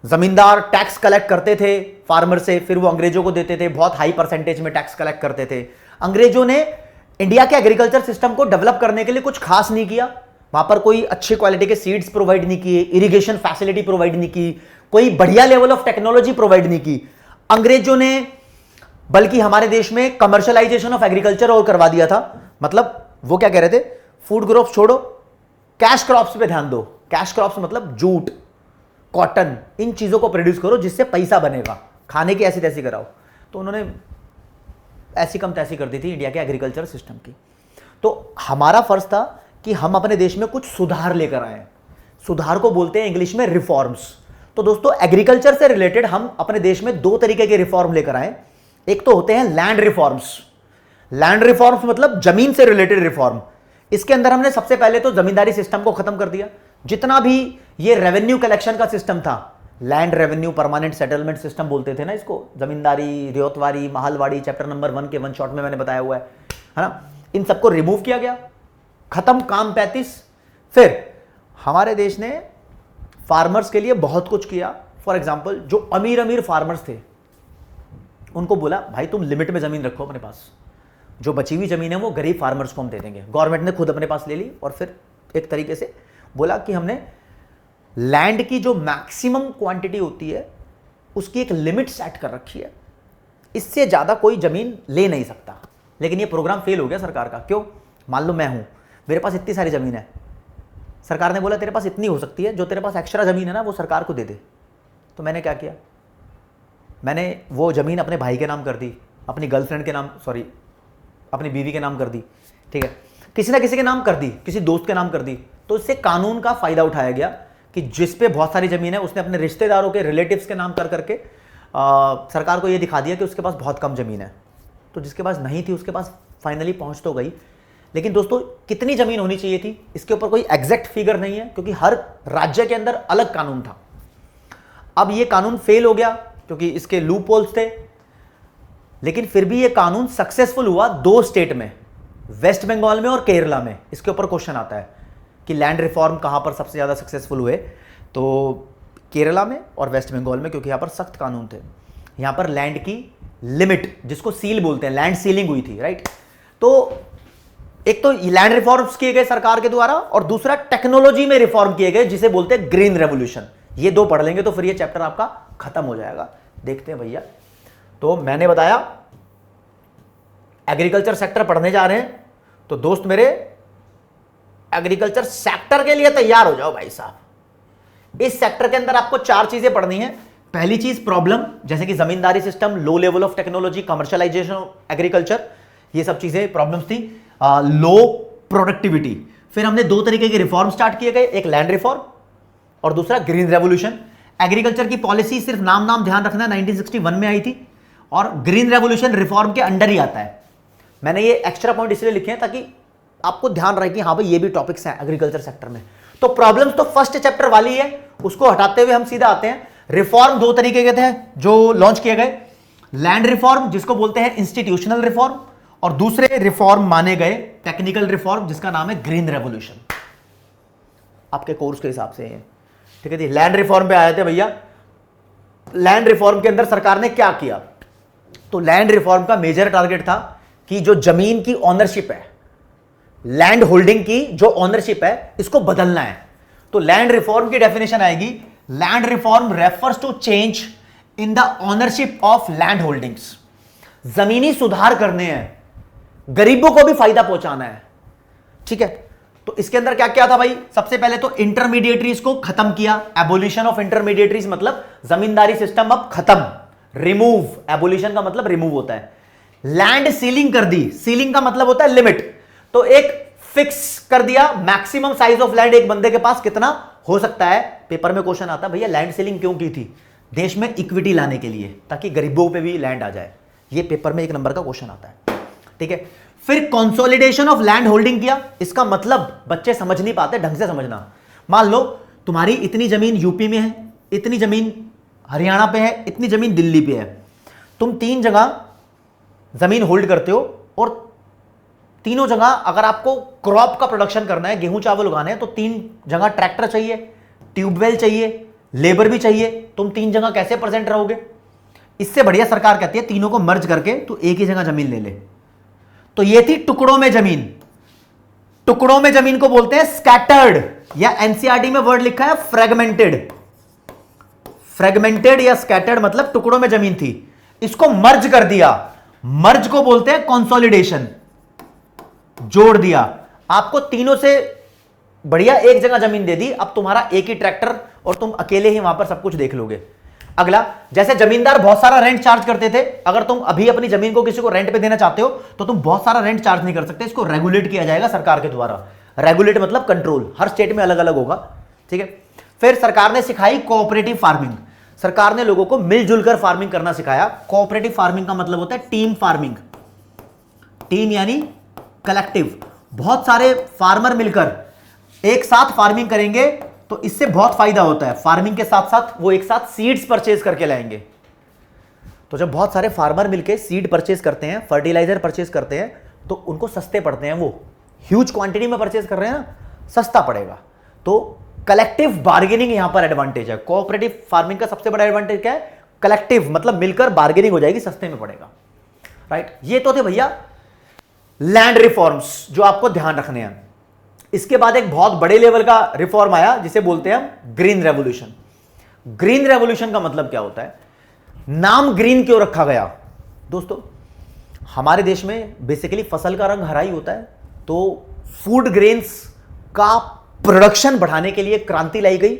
जमींदार टैक्स कलेक्ट करते थे फार्मर से, फिर वो अंग्रेजों को देते थे, बहुत हाई परसेंटेज में टैक्स कलेक्ट करते थे। अंग्रेजों ने इंडिया के एग्रीकल्चर सिस्टम को डेवलप करने के लिए कुछ खास नहीं किया। वहां पर कोई अच्छी क्वालिटी के सीड्स प्रोवाइड नहीं किए, इरिगेशन फैसिलिटी प्रोवाइड नहीं की, कोई बढ़िया लेवल ऑफ टेक्नोलॉजी प्रोवाइड नहीं की अंग्रेजों ने, बल्कि हमारे देश में कमर्शियलाइजेशन ऑफ एग्रीकल्चर और करवा दिया था। मतलब वो क्या कह रहे थे, फूड क्रॉप्स छोड़ो, कैश क्रॉप्स पे ध्यान दो। कैश क्रॉप्स मतलब जूट, कॉटन, इन चीजों को प्रोड्यूस करो जिससे पैसा बनेगा, खाने की ऐसी तैसी कराओ। तो उन्होंने ऐसी कम तैसी कर दी थी इंडिया के एग्रीकल्चर सिस्टम की। तो हमारा फर्ज था कि हम अपने देश में कुछ सुधार लेकर आए। सुधार को बोलते हैं इंग्लिश में रिफॉर्म्स। तो दोस्तों एग्रीकल्चर से रिलेटेड हम अपने देश में 2 तरीके के रिफॉर्म लेकर आए। एक तो होते हैं लैंड रिफॉर्म्स। लैंड रिफॉर्म्स मतलब जमीन से रिलेटेड रिफॉर्म। इसके अंदर हमने सबसे पहले तो जमींदारी सिस्टम को खत्म कर दिया। जितना भी ये रेवेन्यू कलेक्शन का सिस्टम था, land revenue permanent settlement system बोलते थे ना इसको, जमींदारी, रियोतवारी, महलवाड़ी, चैप्टर नंबर 1 के 1 शॉट में मैंने बताया हुआ है ना, इन सबको रिमूव किया गया, खत्म काम 35। फिर हमारे देश ने फार्मर्स के लिए बहुत कुछ किया। फॉर एग्जाम्पल जो अमीर अमीर फार्मर्स थे उनको बोला भाई तुम लिमिट में जमीन रखो अपने पास, जो बची हुई जमीन है वो गरीब फार्मर्स को हम दे देंगे। गवर्नमेंट ने खुद अपने पास ले ली और फिर एक तरीके से बोला कि हमने लैंड की जो मैक्सिमम क्वांटिटी होती है उसकी एक लिमिट सेट कर रखी है, इससे ज्यादा कोई जमीन ले नहीं सकता। लेकिन ये प्रोग्राम फेल हो गया सरकार का। क्यों? मान लो मैं हूं, मेरे पास इतनी सारी जमीन है, सरकार ने बोला तेरे पास इतनी हो सकती है, जो तेरे पास एक्स्ट्रा जमीन है ना वो सरकार को दे दे। तो मैंने क्या किया, मैंने वो जमीन अपने भाई के नाम कर दी, अपनी गर्लफ्रेंड के नाम, सॉरी अपनी बीवी के नाम कर दी, ठीक है, किसी ना किसी के नाम कर दी, किसी दोस्त के नाम कर दी। तो इससे कानून का फायदा उठाया गया कि जिस पे बहुत सारी जमीन है उसने अपने रिश्तेदारों के, रिलेटिव्स के नाम कर करके सरकार को ये दिखा दिया कि उसके पास बहुत कम जमीन है। तो जिसके पास नहीं थी उसके पास फाइनली पहुंच तो गई। लेकिन दोस्तों कितनी जमीन होनी चाहिए थी इसके ऊपर कोई एग्जैक्ट फिगर नहीं है, क्योंकि हर राज्य के अंदर अलग कानून था। अब ये कानून फेल हो गया क्योंकि इसके लूप होल्स थे। लेकिन फिर भी ये कानून सक्सेसफुल हुआ 2 स्टेट में, वेस्ट बंगाल में और केरला में। इसके ऊपर क्वेश्चन आता है कि लैंड रिफॉर्म कहां पर सबसे ज्यादा सक्सेसफुल हुए, तो केरला में और वेस्ट बंगाल में, क्योंकि यहां पर सख्त कानून थे। यहां पर लैंड की लिमिट, जिसको सील बोलते हैं, लैंड सीलिंग हुई थी, राइट। तो एक तो लैंड रिफॉर्म्स किए गए सरकार के द्वारा, और दूसरा टेक्नोलॉजी में रिफॉर्म किए गए, जिसे बोलते हैं ग्रीन रेवोल्यूशन। ये 2 पढ़ लेंगे तो फिर ये चैप्टर आपका खत्म हो जाएगा। देखते हैं भैया, तो मैंने बताया एग्रीकल्चर सेक्टर पढ़ने जा रहे हैं, तो दोस्त मेरे एग्रीकल्चर सेक्टर के लिए तैयार हो जाओ भाई साहब। इस सेक्टर के अंदर आपको 4 चीजें पढ़नी है। पहली चीज प्रॉब्लम, जैसे कि zamindari system, low level of technology, commercialization of agriculture, ये सब चीजें प्रॉब्लम्स थी। Low productivity. फिर हमने 2 तरीके के रिफॉर्म स्टार्ट किए गए, एक लैंड रिफॉर्म और दूसरा ग्रीन रेवोल्यूशन। एग्रीकल्चर की पॉलिसी सिर्फ नाम ध्यान रखना, 1961 में आई थी, और ग्रीन रेवोल्यूशन रिफॉर्म के अंडर ही आता है। मैंने ये एक्स्ट्रा पॉइंट इसलिए लिखे हैं ताकि आपको ध्यान रहे कि हाँ भाई ये भी टॉपिक्स हैं एग्रीकल्चर सेक्टर में। तो प्रॉब्लम्स तो फर्स्ट चैप्टर वाली है, उसको हटाते हुए हम सीधा आते हैं। रिफॉर्म 2 तरीके के थे जो लॉन्च किए गए, लैंड रिफॉर्म जिसको बोलते हैं इंस्टीट्यूशनल रिफॉर्म, और दूसरे रिफॉर्म माने गए टेक्निकल रिफॉर्म, जिसका नाम है ग्रीन रेवोल्यूशन। आपके कोर्स के हिसाब से, ठीक है जी। लैंड रिफॉर्म पे आए थे भैया। लैंड रिफॉर्म के अंदर सरकार ने क्या किया, तो लैंड रिफॉर्म का मेजर टारगेट था कि जो जमीन की ऑनरशिप है, लैंड होल्डिंग की जो ऑनरशिप है, इसको बदलना है। तो लैंड रिफॉर्म की डेफिनेशन आएगी, land reform refers to change in the ownership of land holdings. जमीनी सुधार करने हैं, गरीबों को भी फायदा पहुंचाना है, ठीक है। तो इसके अंदर क्या क्या था भाई, सबसे पहले तो इंटरमीडिएटरीज को खत्म किया। एबोलिशन ऑफ इंटरमीडिएटरीज मतलब जमींदारी सिस्टम अब खत्म, रिमूव, एबोलिशन का मतलब रिमूव होता है। लैंड सीलिंग कर दी, सीलिंग का मतलब होता है लिमिट, तो एक फिक्स कर दिया मैक्सिमम साइज ऑफ लैंड एक बंदे के पास कितना हो सकता है। पेपर में क्वेश्चन आता है भैया लैंड सीलिंग क्यों की थी, देश में इक्विटी लाने के लिए, ताकि गरीबों पे भी लैंड आ जाए। ये पेपर में 1 नंबर का क्वेश्चन आता है, ठीक है। फिर कंसोलिडेशन ऑफ लैंड होल्डिंग किया। इसका मतलब बच्चे समझ नहीं पाते, ढंग से समझना। मान लो तुम्हारी इतनी जमीन यूपी में है, इतनी जमीन हरियाणा पे है, इतनी जमीन दिल्ली पे है, तुम 3 जगह जमीन होल्ड करते हो, और तीनों जगह अगर आपको क्रॉप का प्रोडक्शन करना है, गेहूं चावल उगाने हैं, तो 3 जगह ट्रैक्टर चाहिए, ट्यूबवेल चाहिए, लेबर भी चाहिए। तुम 3 जगह कैसे प्रेजेंट रहोगे। इससे बढ़िया सरकार कहती है तीनों को मर्ज करके तू एक ही जगह जमीन ले ले। तो ये थी टुकड़ों में जमीन। टुकड़ों में जमीन को बोलते हैं स्कैटर्ड, या एनसीईआरटी में वर्ड लिखा है फ्रेगमेंटेड। फ्रेगमेंटेड या स्कैटर्ड मतलब टुकड़ों में जमीन थी, इसको मर्ज कर दिया। मर्ज को बोलते हैं कंसोलिडेशन, जोड़ दिया। आपको तीनों से बढ़िया एक जगह जमीन दे दी, अब तुम्हारा एक ही ट्रैक्टर और तुम अकेले ही वहां पर सब कुछ देख लोगे। अगला, जैसे जमींदार बहुत सारा रेंट चार्ज करते थे, अगर तुम अभी अपनी जमीन को किसी को रेंट पे देना चाहते हो तो तुम बहुत सारा रेंट चार्ज नहीं कर सकते, इसको रेगुलेट किया जाएगा सरकार के द्वारा। रेगुलेट मतलब कंट्रोल, हर स्टेट में अलग अलग होगा, ठीक है। फिर सरकार ने सिखाई कोऑपरेटिव फार्मिंग। सरकार ने लोगों को मिलजुल कर फार्मिंग करना सिखाया। कोऑपरेटिव फार्मिंग का मतलब होता है टीम फार्मिंग। टीम यानी कलेक्टिव, बहुत सारे फार्मर मिलकर एक साथ फार्मिंग करेंगे तो इससे बहुत फायदा होता है। फार्मिंग के साथ साथ वो एक साथ सीड्स परचेज करके लाएंगे। तो जब बहुत सारे फार्मर मिलके सीड परचेज करते हैं, फर्टिलाइजर परचेज करते हैं, तो उनको सस्ते पड़ते हैं। वो ह्यूज क्वांटिटी में परचेज कर रहे हैं ना, सस्ता पड़ेगा। तो कलेक्टिव बार्गेनिंग यहां पर एडवांटेज है। कोऑपरेटिव फार्मिंग का सबसे बड़ा एडवांटेज क्या है, कलेक्टिव मतलब मिलकर बार्गेनिंग हो जाएगी, सस्ते में पड़ेगा, राइट। ये तो थे भैया लैंड रिफॉर्म्स जो आपको ध्यान रखने हैं। इसके बाद एक बहुत बड़े लेवल का रिफॉर्म आया जिसे बोलते हैं हम ग्रीन रेवोल्यूशन। ग्रीन रेवोल्यूशन का मतलब क्या होता है, नाम ग्रीन क्यों रखा गया? दोस्तों, हमारे देश में बेसिकली फसल का रंग हरा ही होता है, तो फूड ग्रेन्स का प्रोडक्शन बढ़ाने के लिए क्रांति लाई गई।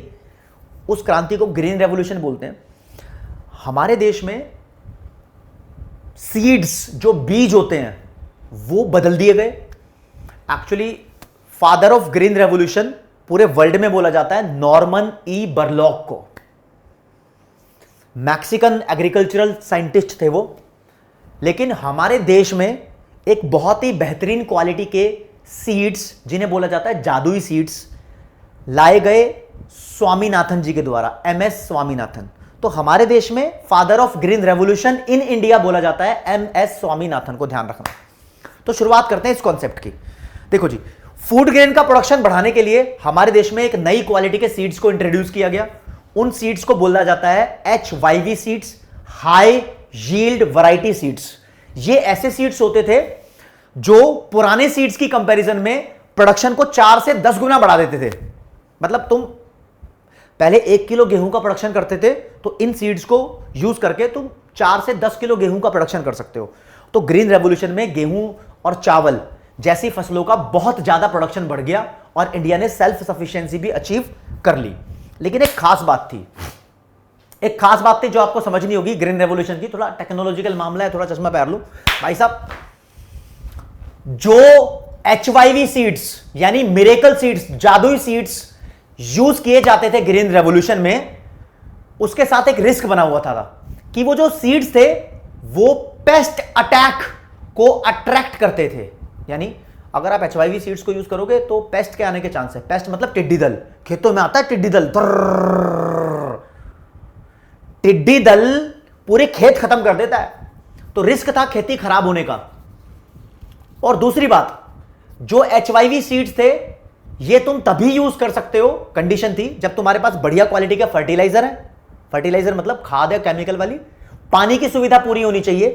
उस क्रांति को ग्रीन रेवोल्यूशन बोलते हैं। हमारे देश में सीड्स, जो बीज होते हैं, वो बदल दिए गए। Actually father of green revolution पूरे वर्ल्ड में बोला जाता है नॉर्मन ई बरलॉक को। मैक्सिकन एग्रीकल्चरल साइंटिस्ट थे वो। लेकिन हमारे देश में एक बहुत ही बेहतरीन क्वालिटी के सीड्स, जिन्हें बोला जाता है जादुई सीड्स, लाए गए स्वामीनाथन जी के द्वारा, एमएस स्वामीनाथन। तो हमारे देश में father of green revolution in India बोला जाता है एमएस स्वामीनाथन को, ध्यान रखना। तो शुरुआत करते हैं इस कॉन्सेप्ट की। देखो जी, फूड ग्रेन का प्रोडक्शन बढ़ाने के लिए हमारे देश में एक नई क्वालिटी के सीड्स को इंट्रोड्यूस किया गया। उन सीड्स को बोला जाता है HYV seeds, high yield variety seeds. ये ऐसे सीड्स होते थे जो पुराने सीड्स की कंपैरिजन में प्रोडक्शन को 4 से 10 गुना बढ़ा देते थे। मतलब तुम पहले 1 किलो गेहूं का प्रोडक्शन करते थे, तो इन सीड्स को यूज करके तुम 4 से 10 किलो गेहूं का प्रोडक्शन कर सकते हो। तो ग्रीन रेवोल्यूशन में गेहूं और चावल जैसी फसलों का बहुत ज्यादा प्रोडक्शन बढ़ गया और इंडिया ने सेल्फ सफिशिएंसी भी अचीव कर ली। लेकिन एक खास बात थी जो आपको समझनी होगी ग्रीन रेवोल्यूशन की। थोड़ा टेक्नोलॉजिकल मामला है, थोड़ा चश्मा पहन लो भाई साहब। जो HYV सीड्स यानी मिरेकल सीड्स, जादुई सीड्स यूज किए जाते थे ग्रीन रेवोल्यूशन में, उसके साथ एक रिस्क बना हुआ था कि वो जो सीड्स थे वो पेस्ट अटैक को अट्रैक्ट करते थे। यानी अगर आप HYV सीड्स को यूज करोगे तो पेस्ट के आने के चांस है। पेस्ट मतलब टिड्डी दल, खेतों में आता है टिड्डी दल, टिड्डी दल पूरे खेत खत्म कर देता है। तो रिस्क था खेती खराब होने का। और दूसरी बात, जो HYV सीड्स थे ये तुम तभी यूज कर सकते हो, कंडीशन थी जब तुम्हारे पास बढ़िया क्वालिटी का फर्टिलाइजर है। फर्टिलाइजर मतलब खाद या केमिकल वाली, पानी की सुविधा पूरी होनी चाहिए,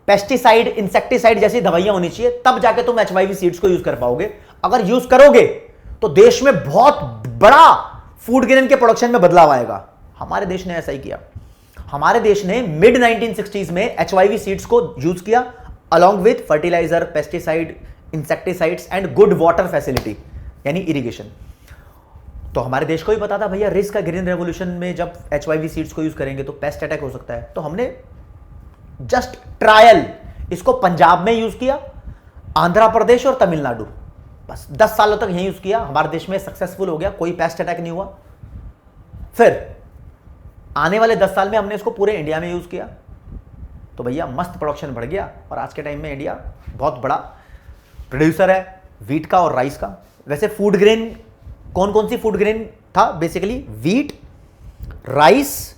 पेस्टिसाइड इंसेक्टिसाइड जैसी दवाइयां होनी चाहिए, तब जाके तुम HYV सीड्स को यूज कर पाओगे। अगर यूज करोगे तो देश में बहुत बड़ा फूड ग्रेन के प्रोडक्शन में बदलाव आएगा। हमारे देश ने ऐसा ही किया। हमारे देश ने मिड 1960s में HYV सीड्स को यूज किया along with fertiliser, pesticide, insecticides and good water facility यानी इरिगेशन। तो हमारे देश को ही पता था भैया रिस्क है ग्रीन रेवोल्यूशन में, जब HYV सीड्स को यूज करेंगे तो पेस्ट अटैक हो सकता है। तो हमने जस्ट ट्रायल इसको पंजाब में यूज किया, आंध्र प्रदेश और तमिलनाडु, बस 10 सालों तक यही यूज किया। हमारे देश में सक्सेसफुल हो गया, कोई पेस्ट अटैक नहीं हुआ। फिर आने वाले 10 साल में हमने इसको पूरे इंडिया में यूज किया, तो भैया मस्त प्रोडक्शन बढ़ गया। और आज के टाइम में इंडिया बहुत बड़ा प्रोड्यूसर है वीट का और राइस का। वैसे फूड ग्रेन कौन कौन सी फूड ग्रेन था? बेसिकली वीट, राइस,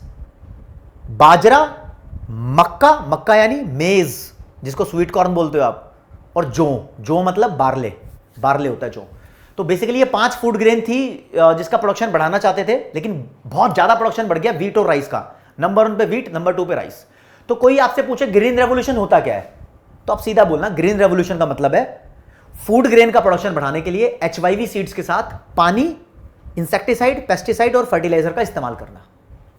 बाजरा, मक्का, मक्का यानी मेज जिसको स्वीट कॉर्न बोलते हो आप, और जौ मतलब बार्ले, बार्ले होता है जौ। तो बेसिकली ये 5 फूड ग्रेन थी जिसका प्रोडक्शन बढ़ाना चाहते थे, लेकिन बहुत ज्यादा प्रोडक्शन बढ़ गया वीट और राइस का। नंबर 1 पे वीट, नंबर 2 पे राइस। तो कोई आपसे पूछे ग्रीन रेवोल्यूशन होता क्या है, तो आप सीधा बोलना ग्रीन रेवोल्यूशन का मतलब है फूड ग्रेन का प्रोडक्शन बढ़ाने के लिए HYV सीड्स के साथ पानी, इंसेक्टिसाइड, पेस्टिसाइड और फर्टिलाइजर का इस्तेमाल करना।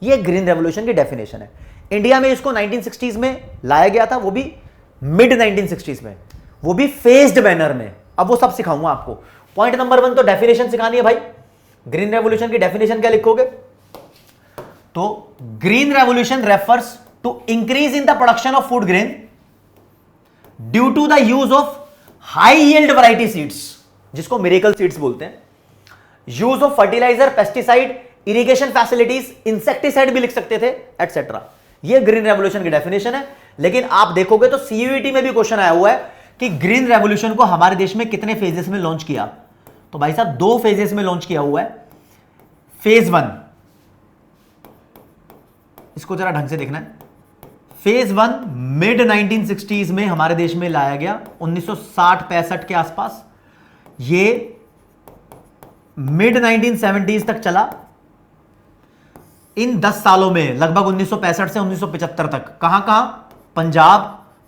यह ग्रीन रेवोल्यूशन की डेफिनेशन है। इंडिया में इसको 1960s में लाया गया था, वो भी मिड 1960s में, वो भी फेज्ड मैनर में। अब वो सब सिखाऊंगा आपको। पॉइंट नंबर 1 तो डेफिनेशन सिखानी है भाई। ग्रीन रेवोल्यूशन की डेफिनेशन क्या लिखोगे? तो green revolution refers to increase in the production of food grain due to the use of high yield variety seeds, जिसको मिरेकल सीड्स बोलते हैं, use of fertiliser, pesticide, irrigation facilities, insecticide भी लिख सकते थे, एटसेट्रा। ये ग्रीन रेवोल्यूशन की definition है। लेकिन आप देखोगे तो सीयूईटी में भी क्वेश्चन आया हुआ है कि ग्रीन रेवोल्यूशन को हमारे देश में कितने फेजेस में लॉन्च किया? तो भाई साहब 2 फेजेस में लॉन्च किया हुआ है। फेज 1, इसको जरा ढंग से देखना है। फेज 1 मिड 1960s में हमारे देश में लाया गया, 1960-65 के आसपास। ये मिड 1970s तक चला। इन 10 सालों में लगभग 1965 से 1975 तक कहां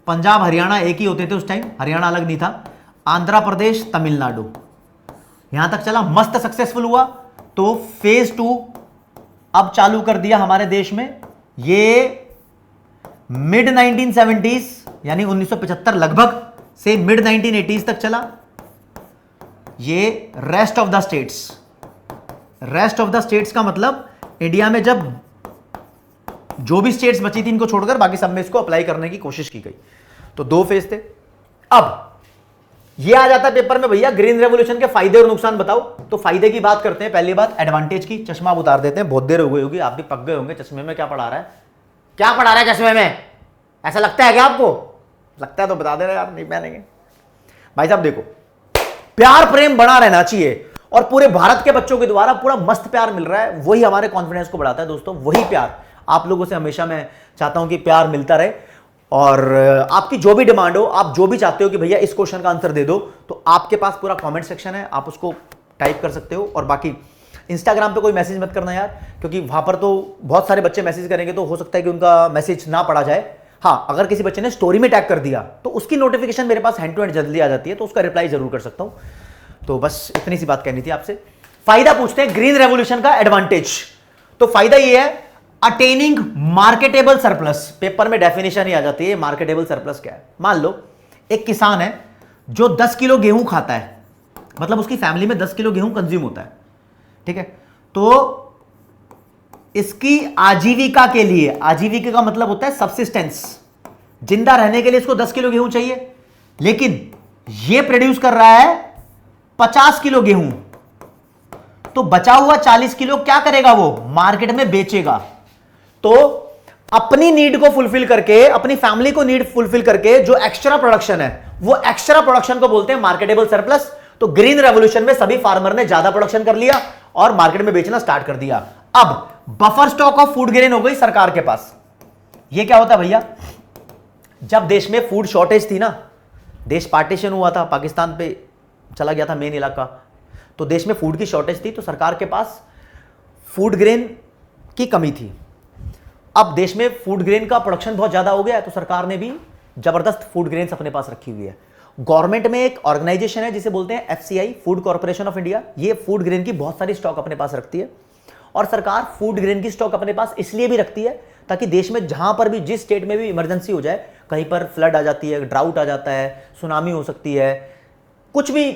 पंजाब हरियाणा एक ही होते थे उस टाइम, हरियाणा अलग नहीं था, आंध्र प्रदेश, तमिलनाडु, यहां तक चला, मस्त सक्सेसफुल हुआ। तो फेज 2 अब चालू कर दिया हमारे देश में। ये मिड 1970s यानी 1975 लगभग से मिड 1980s तक चला। ये rest of the states, rest of the states का मतलब इंडिया में जब जो भी स्टेट्स बची थी इनको छोड़कर बाकी सब में इसको अप्लाई करने की कोशिश की गई। तो 2 फेज थे। अब ये आ जाता है पेपर में, भैया ग्रीन रेवोल्यूशन के फायदे और नुकसान बताओ। तो फायदे की बात करते हैं। पहली बात एडवांटेज की। चश्मा आप उतार देते हैं, बहुत देर हो गई होगी, आप भी पक गए होंगे। चश्मे में क्या पढ़ा रहा है, क्या पढ़ा रहा है चश्मे में, ऐसा लगता है क्या आपको? लगता है तो बता दे रहे यार, नहीं पहनेंगे। भाई साहब देखो, प्यार प्रेम बना रहना चाहिए और पूरे भारत के बच्चों के द्वारा पूरा मस्त प्यार मिल रहा है। वही हमारे कॉन्फिडेंस को बढ़ाता है दोस्तों। वही प्यार आप लोगों से हमेशा मैं चाहता हूं कि प्यार मिलता रहे। और आपकी जो भी डिमांड हो, आप जो भी चाहते हो कि भैया इस क्वेश्चन का आंसर दे दो, तो आपके पास पूरा कमेंट सेक्शन है, आप उसको टाइप कर सकते हो। और बाकी इंस्टाग्राम पे कोई मैसेज मत करना यार, क्योंकि वहां पर तो बहुत सारे बच्चे मैसेज करेंगे तो हो सकता है कि उनका मैसेज ना पढ़ा जाए। हाँ, अगर किसी बच्चे ने स्टोरी में टैग कर दिया तो उसकी नोटिफिकेशन मेरे पास हैंड टू हैंड जल्दी आ जाती है, तो उसका रिप्लाई जरूर कर सकता हूं। तो बस इतनी सी बात कहनी थी आपसे। फायदा पूछते हैं ग्रीन रेवोल्यूशन का, एडवांटेज। तो फायदा ये है, अटेनिंग मार्केटेबल सरप्लस। पेपर में डेफिनेशन ही आ जाती है मार्केटेबल सरप्लस क्या है। मान लो एक किसान है जो 10 किलो गेहूं खाता है, मतलब उसकी फैमिली में 10 किलो गेहूं कंज्यूम होता है, ठीक है। तो इसकी आजीविका के लिए, आजीविका का मतलब होता है सब्सिस्टेंस, जिंदा रहने के लिए इसको 10 किलो गेहूं चाहिए, लेकिन यह प्रोड्यूस कर रहा है 50 किलो गेहूं। तो बचा हुआ 40 किलो क्या करेगा, वो मार्केट में बेचेगा। तो अपनी नीड को फुलफिल करके, अपनी फैमिली को नीड फुलफिल करके जो एक्स्ट्रा प्रोडक्शन है, वो एक्स्ट्रा प्रोडक्शन को बोलते हैं मार्केटेबल सरप्लस। तो ग्रीन रेवोल्यूशन में सभी फार्मर ने ज्यादा प्रोडक्शन कर लिया और मार्केट में बेचना स्टार्ट कर दिया। अब buffer stock of food grain हो गई सरकार के पास। ये क्या होता है भैया, जब देश में फूड शॉर्टेज थी ना, देश पार्टीशन हुआ था, पाकिस्तान पे चला गया था मेन इलाका, तो देश में फूड की शॉर्टेज थी, तो सरकार के पास फूड ग्रेन की कमी थी। अब देश में फूड ग्रेन का प्रोडक्शन बहुत ज्यादा हो गया है, तो सरकार ने भी जबरदस्त फूड ग्रेन्स अपने पास रखी हुई है। गवर्नमेंट में एक ऑर्गेनाइजेशन है जिसे बोलते हैं FCI, food corporation of India. ये फूड ग्रेन की बहुत सारी स्टॉक अपने पास रखती है। और सरकार फूड ग्रेन की स्टॉक अपने पास इसलिए भी रखती है ताकि देश में जहां पर भी, जिस स्टेट में भी इमरजेंसी हो जाए, कहीं पर फ्लड आ जाती है, ड्राउट आ जाता है, सुनामी हो सकती है, कुछ भी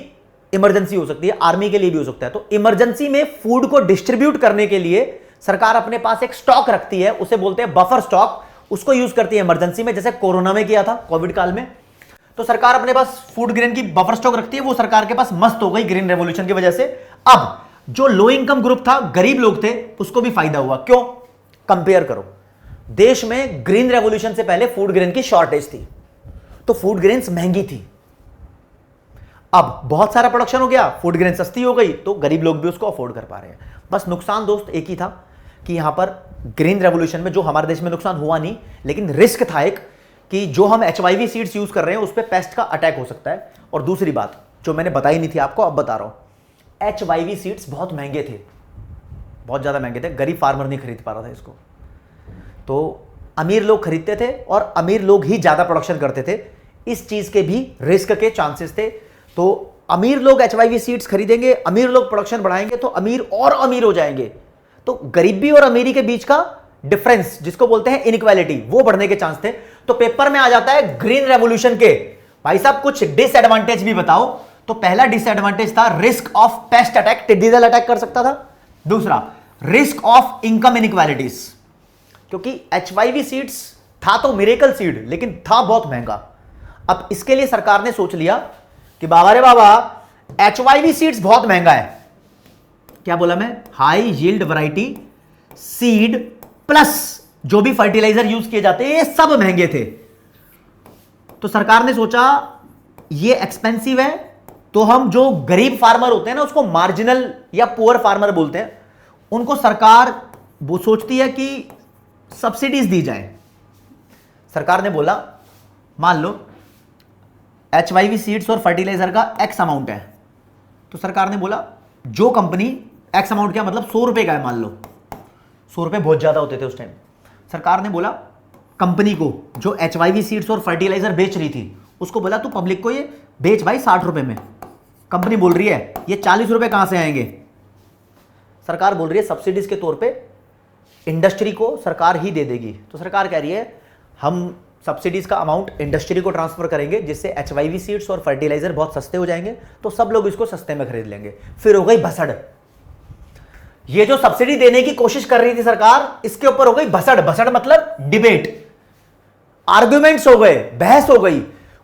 इमरजेंसी हो सकती है, आर्मी के लिए भी हो सकता है, तो इमरजेंसी में फूड को डिस्ट्रीब्यूट करने के लिए सरकार अपने पास एक स्टॉक रखती है, उसे बोलते हैं बफर स्टॉक। उसको यूज करती है इमरजेंसी में, जैसे कोरोना में किया था, कोविड काल में। तो सरकार अपने पास फूड ग्रेन की बफर स्टॉक रखती है, वो सरकार के पास मस्त हो गई ग्रीन रेवोल्यूशन की वजह से। अब जो लो इनकम ग्रुप था, गरीब लोग थे, उसको भी फायदा हुआ। क्यों? कंपेयर करो, देश में ग्रीन रेवोल्यूशन से पहले फूड ग्रेन की शॉर्टेज थी, तो फूड ग्रेन्स महंगी थी। अब बहुत सारा प्रोडक्शन हो गया, फूड ग्रेन सस्ती हो गई, तो गरीब लोग भी उसको अफोर्ड कर पा रहे हैं। बस नुकसान दोस्त एक ही था कि यहां पर ग्रीन रेवोल्यूशन में जो हमारे देश में नुकसान हुआ नहीं, लेकिन रिस्क था एक कि जो हम HYV सीड्स यूज कर रहे हैं उस पर पेस्ट का अटैक हो सकता है। और दूसरी बात जो मैंने बताई नहीं थी आपको, अब बता रहा हूं, HYV सीड्स बहुत महंगे थे, बहुत ज्यादा महंगे थे, गरीब फार्मर नहीं खरीद पा रहा था इसको। तो अमीर लोग खरीदते थे और अमीर लोग ही ज्यादा प्रोडक्शन करते थे। इस चीज के भी रिस्क के चांसेस थे। तो अमीर लोग HYV सीड्स खरीदेंगे, अमीर लोग प्रोडक्शन बढ़ाएंगे, तो अमीर और अमीर हो जाएंगे। तो गरीबी और अमीरी के बीच का डिफरेंस, जिसको बोलते हैं इनइक्वालिटी, वो बढ़ने के चांस थे। तो पेपर में आ जाता है ग्रीन रेवोल्यूशन के, भाई साहब कुछ डिसएडवांटेज भी बताओ। तो पहला डिसएडवांटेज था रिस्क ऑफ पेस्ट अटैक, टिड्डी दल अटैक कर सकता था। दूसरा, रिस्क ऑफ इनकम इनइक्वालिटीज, क्योंकि HYV सीड्स था तो मिरेकल सीड, लेकिन था बहुत महंगा। अब इसके लिए सरकार ने सोच लिया कि बाबा रे बाबा, HYV सीड्स बहुत महंगा है। क्या बोला मैं? High yield variety seed plus जो भी फर्टिलाइजर यूज किए जाते हैं, ये सब महंगे थे। तो सरकार ने सोचा ये एक्सपेंसिव है, तो हम जो गरीब फार्मर होते हैं ना, उसको मार्जिनल या पुअर फार्मर बोलते हैं, उनको सरकार वो सोचती है कि सब्सिडीज दी जाए। सरकार ने बोला, मान लो HYV सीड्स और फर्टिलाइजर का X अमाउंट है, तो सरकार ने बोला जो कंपनी X अमाउंट, क्या मतलब 100 रुपए का है, मान लो 100 रुपए बहुत ज्यादा होते थे उस टाइम। सरकार ने बोला कंपनी को जो HYV सीड्स और फर्टिलाइजर बेच रही थी, उसको बोला तू पब्लिक को ये बेच भाई 60 रुपए में, कंपनी बोल रही है ये 40 रुपए कहां से आएंगे? सरकार बोल रही है सब्सिडीज के तौर पे इंडस्ट्री को सरकार ही दे देगी। तो सरकार कह रही है हम सब्सिडीज का अमाउंट इंडस्ट्री को ट्रांसफर करेंगे, जिससे HYV सीड्स और फर्टिलाइजर बहुत सस्ते हो जाएंगे, तो सब लोग इसको सस्ते में खरीद लेंगे। फिर हो गई भसड़। ये जो सब्सिडी देने की कोशिश कर रही थी सरकार, इसके ऊपर हो गई भसड़। भसड़ मतलब डिबेट, आर्ग्यूमेंट्स हो गए, बहस हो गई।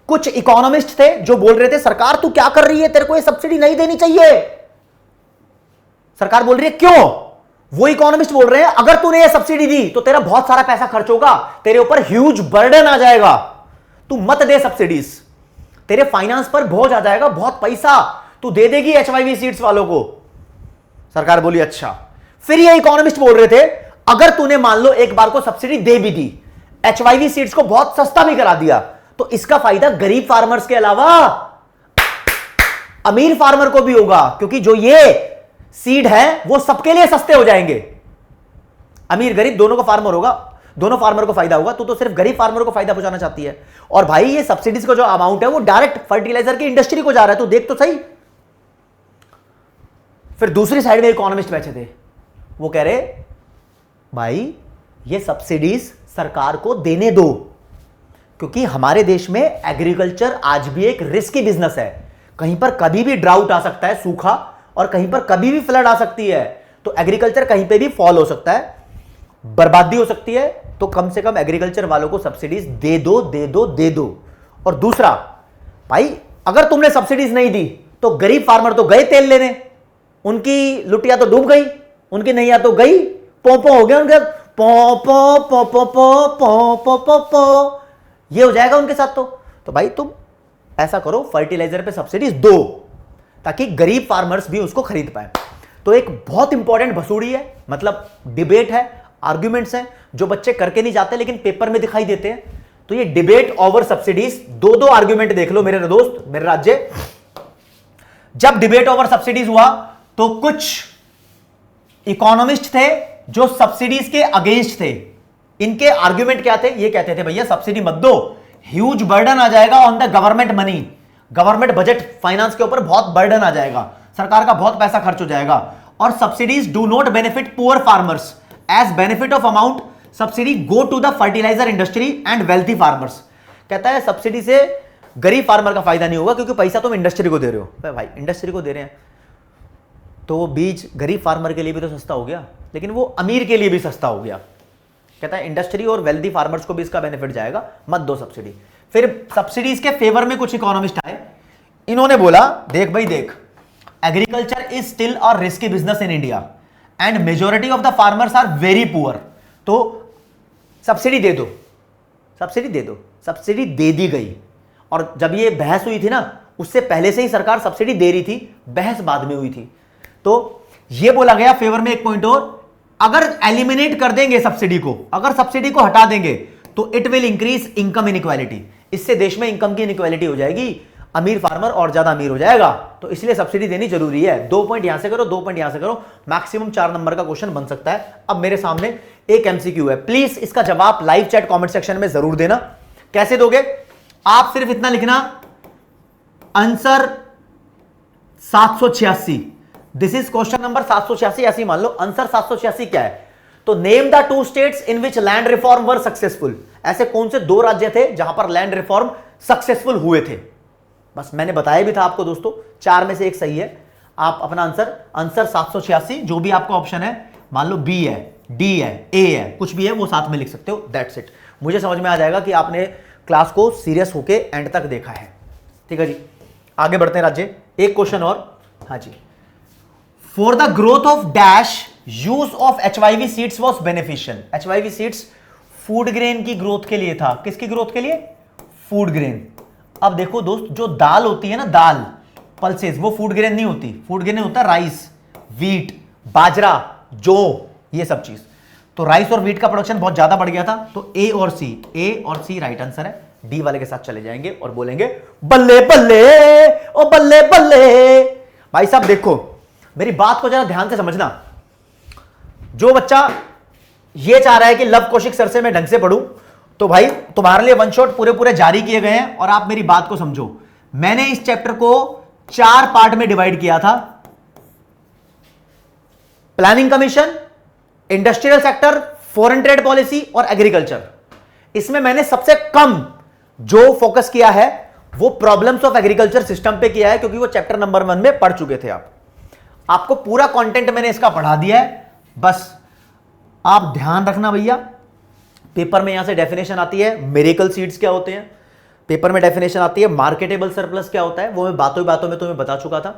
कुछ इकोनॉमिस्ट थे जो बोल रहे थे सरकार तू क्या कर रही है, तेरे को ये सब्सिडी नहीं देनी चाहिए। सरकार बोल रही है क्यों? वो इकोनॉमिस्ट बोल रहे हैं अगर तूने ये सब्सिडी दी तो तेरा बहुत सारा पैसा खर्च होगा, तेरे ऊपर ह्यूज बर्डन आ जाएगा, तू मत दे सब्सिडीज, तेरे फाइनेंस पर बोझ आ जाएगा, बहुत पैसा तू दे देगी HYV सीड्स वालों को। सरकार बोली अच्छा। फिर ये इकोनॉमिस्ट बोल रहे थे अगर तूने मान लो एक बार को सब्सिडी दे भी दी, HYV सीड्स को बहुत सस्ता भी करा दिया, तो इसका फायदा गरीब फार्मर्स के अलावा अमीर फार्मर को भी होगा, क्योंकि जो ये सीड है वो सबके लिए सस्ते हो जाएंगे। अमीर गरीब दोनों को फार्मर होगा, दोनों फार्मर को फायदा होगा। तू तो सिर्फ गरीब फार्मर को फायदा पहुंचाना चाहती है। और भाई ये सब्सिडीज का जो अमाउंट है वो डायरेक्ट फर्टिलाइजर की इंडस्ट्री को जा रहा है, तू देख तो सही। फिर दूसरी साइड में इकोनॉमिस्ट बैठे थे, वो कह रहे भाई ये सब्सिडीज सरकार को देने दो, क्योंकि हमारे देश में एग्रीकल्चर आज भी एक रिस्की बिजनेस है। कहीं पर कभी भी ड्राउट आ सकता है, सूखा, और कहीं पर कभी भी फ्लड आ सकती है, तो एग्रीकल्चर कहीं पे भी फॉल हो सकता है, बर्बादी हो सकती है। तो कम से कम एग्रीकल्चर वालों को सब्सिडीज दे दो, दे दो, दे दो। और दूसरा भाई अगर तुमने सब्सिडीज नहीं दी तो गरीब फार्मर तो गए तेल लेने, उनकी लुटिया तो डूब गई, उनकी नैया तो गई, पोपो हो गया उनके, पो पो पो पो पो पो पो पो पो, ये हो जाएगा उनके साथ। तो भाई तुम ऐसा करो फर्टिलाइजर पे सब्सिडीज दो, ताकि गरीब फार्मर्स भी उसको खरीद पाए। तो एक बहुत इंपॉर्टेंट भसूड़ी है, मतलब डिबेट है, आर्ग्यूमेंट्स हैं जो बच्चे करके नहीं जाते लेकिन पेपर में दिखाई देते हैं। तो ये डिबेट ओवर सब्सिडीज, दो आर्ग्यूमेंट देख लो मेरे दोस्त, मेरे राज्य। जब डिबेट ओवर सब्सिडीज हुआ तो कुछ इकोनॉमिस्ट थे जो सब्सिडीज के अगेंस्ट थे। इनके आर्ग्यूमेंट क्या थे? ये कहते थे भैया सब्सिडी मत दो, ह्यूज बर्डन आ जाएगा on the government money, government budget finance के ऊपर बहुत बर्डन आ जाएगा, सरकार का बहुत पैसा खर्च हो जाएगा। और subsidies do not benefit poor farmers, as benefit of amount subsidy go to the fertiliser industry and wealthy farmers. कहता है सब्सिडी से गरीब फार्मर का फायदा नहीं होगा, क्योंकि पैसा तुम इंडस्ट्री को दे रहे हो। भाई इंडस्ट्री को दे रहे हैं तो वो बीज गरीब फार्मर के लिए भी तो सस्ता हो गया, लेकिन वो अमीर के लिए भी सस्ता हो गया। कहता है इंडस्ट्री और वेल्दी फार्मर्स को भी इसका बेनिफिट जाएगा, मत दो सब्सिडी। फिर सब्सिडीज के फेवर में कुछ इकोनॉमिस्ट आए, इन्होंने बोला देख भाई देख, agriculture is still a risky business in India and majority of the farmers are very poor, तो सब्सिडी दे दो, सब्सिडी दे दो। सब्सिडी दे दी गई। और जब ये बहस हुई थी ना, उससे पहले से ही सरकार सब्सिडी दे रही थी, बहस बाद में हुई थी। तो ये बोला गया फेवर में एक पॉइंट और, अगर एलिमिनेट कर देंगे सब्सिडी को, अगर सब्सिडी को हटा देंगे तो it will increase income inequality, इससे देश में इनकम की इनइक्वालिटी हो जाएगी, अमीर फार्मर और ज्यादा अमीर हो जाएगा, तो इसलिए सब्सिडी देनी जरूरी है। 2 पॉइंट यहां से करो, 2 पॉइंट यहां से करो, मैक्सिमम 4 नंबर का क्वेश्चन बन सकता है। अब मेरे सामने एक एमसीक्यू है, प्लीज इसका जवाब लाइव चैट कमेंट सेक्शन में जरूर देना। कैसे दोगे? आप सिर्फ इतना लिखना, answer 786, this is question number 786, ऐसे मान लो। आंसर 786 क्या है? तो name the 2 states in which land reform were successful. ऐसे कौन से 2 राज्य थे जहां पर लैंड रिफॉर्म सक्सेसफुल हुए थे? बस मैंने बताया भी था आपको दोस्तों, 4 में से एक सही है। आप अपना आंसर 786, जो भी आपका ऑप्शन है, मान लो बी है, डी है, ए है, कुछ भी है, वो साथ में लिख सकते हो। That's it. मुझे समझ में आ जाएगा कि आपने क्लास को सीरियस होके एंड तक देखा है। ठीक है जी, आगे बढ़ते हैं राज्य। एक क्वेश्चन और। हाँ जी, for the growth of dash use of HYV seeds was beneficial. HYV seeds food grain की ग्रोथ के लिए था। किसकी ग्रोथ के लिए? Food grain. अब देखो दोस्त, जो दाल होती है ना, दाल पल्सेस, वो फूड ग्रेन नहीं होती। फूड ग्रेन होता है राइस, व्हीट, बाजरा, जौ, ये सब चीज। तो राइस और व्हीट का प्रोडक्शन बहुत ज्यादा बढ़ गया था, तो ए और सी राइट आंसर है। डी वाले के साथ चले जाएंगे और बोलेंगे बल्ले बल्ले ओ बल्ले बल्ले। भाई साहब देखो, मेरी बात को जरा ध्यान से समझना। जो बच्चा ये चाह रहा है कि लव कौशिक सर से मैं ढंग से पढ़ूं, तो भाई तुम्हारे लिए वन शॉट पूरे जारी किए गए हैं। और आप मेरी बात को समझो, मैंने इस चैप्टर को 4 पार्ट में डिवाइड किया था, planning commission, industrial sector, foreign trade policy और एग्रीकल्चर। इसमें मैंने सबसे कम जो फोकस किया है वो प्रॉब्लम्स ऑफ एग्रीकल्चर सिस्टम पे किया है, क्योंकि वो चैप्टर नंबर 1 में पढ़ चुके थे आप। आपको पूरा कंटेंट मैंने इसका पढ़ा दिया है, बस आप ध्यान रखना भैया। पेपर में यहां से डेफिनेशन आती है मिरेकल सीड्स क्या होते हैं, पेपर में डेफिनेशन आती है मार्केटेबल सरप्लस क्या होता है, वो मैं बातों बातों में तुम्हें बता चुका था,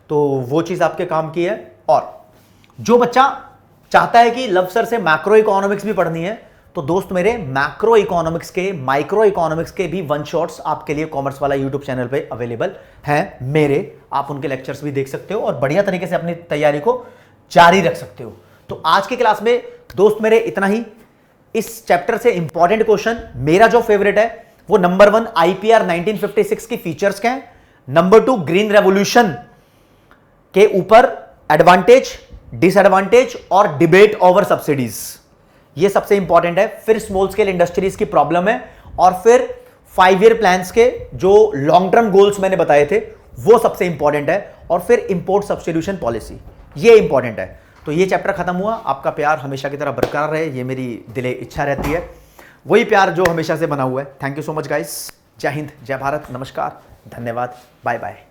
तो वो चीज आपके काम की है। और जो बच्चा चाहता है कि लव सर से मैक्रो इकोनॉमिक्स भी पढ़नी है, तो दोस्त मेरे मैक्रो इकोनॉमिक्स के, माइक्रो इकोनॉमिक्स के भी वन शॉट्स आपके लिए कॉमर्स वाला यूट्यूब चैनल पे अवेलेबल हैं मेरे। आप उनके लेक्चर्स भी देख सकते हो और बढ़िया तरीके से अपनी तैयारी को जारी रख सकते हो। तो आज की क्लास में दोस्त मेरे इतना ही। इस चैप्टर से इंपॉर्टेंट क्वेश्चन मेरा जो फेवरेट है वो नंबर 1 आईपीआर 1956 की फीचर्स क्या है, नंबर 2 ग्रीन रेवोल्यूशन के ऊपर एडवांटेज, डिसएडवांटेज और डिबेट ओवर सब्सिडीज, ये सबसे इंपॉर्टेंट है। फिर स्मॉल स्केल इंडस्ट्रीज की प्रॉब्लम है, और फिर 5 ईयर प्लान्स के जो लॉन्ग टर्म गोल्स मैंने बताए थे वो सबसे इंपॉर्टेंट है, और फिर इंपोर्ट सब्स्टिट्यूशन पॉलिसी, ये इंपॉर्टेंट है। तो ये चैप्टर खत्म हुआ। आपका प्यार हमेशा की तरह बरकरार रहे, ये मेरी दिले इच्छा रहती है, वही प्यार जो हमेशा से बना हुआ है। Thank you so much guys. जय हिंद, जय भारत, नमस्कार, धन्यवाद, बाय बाय।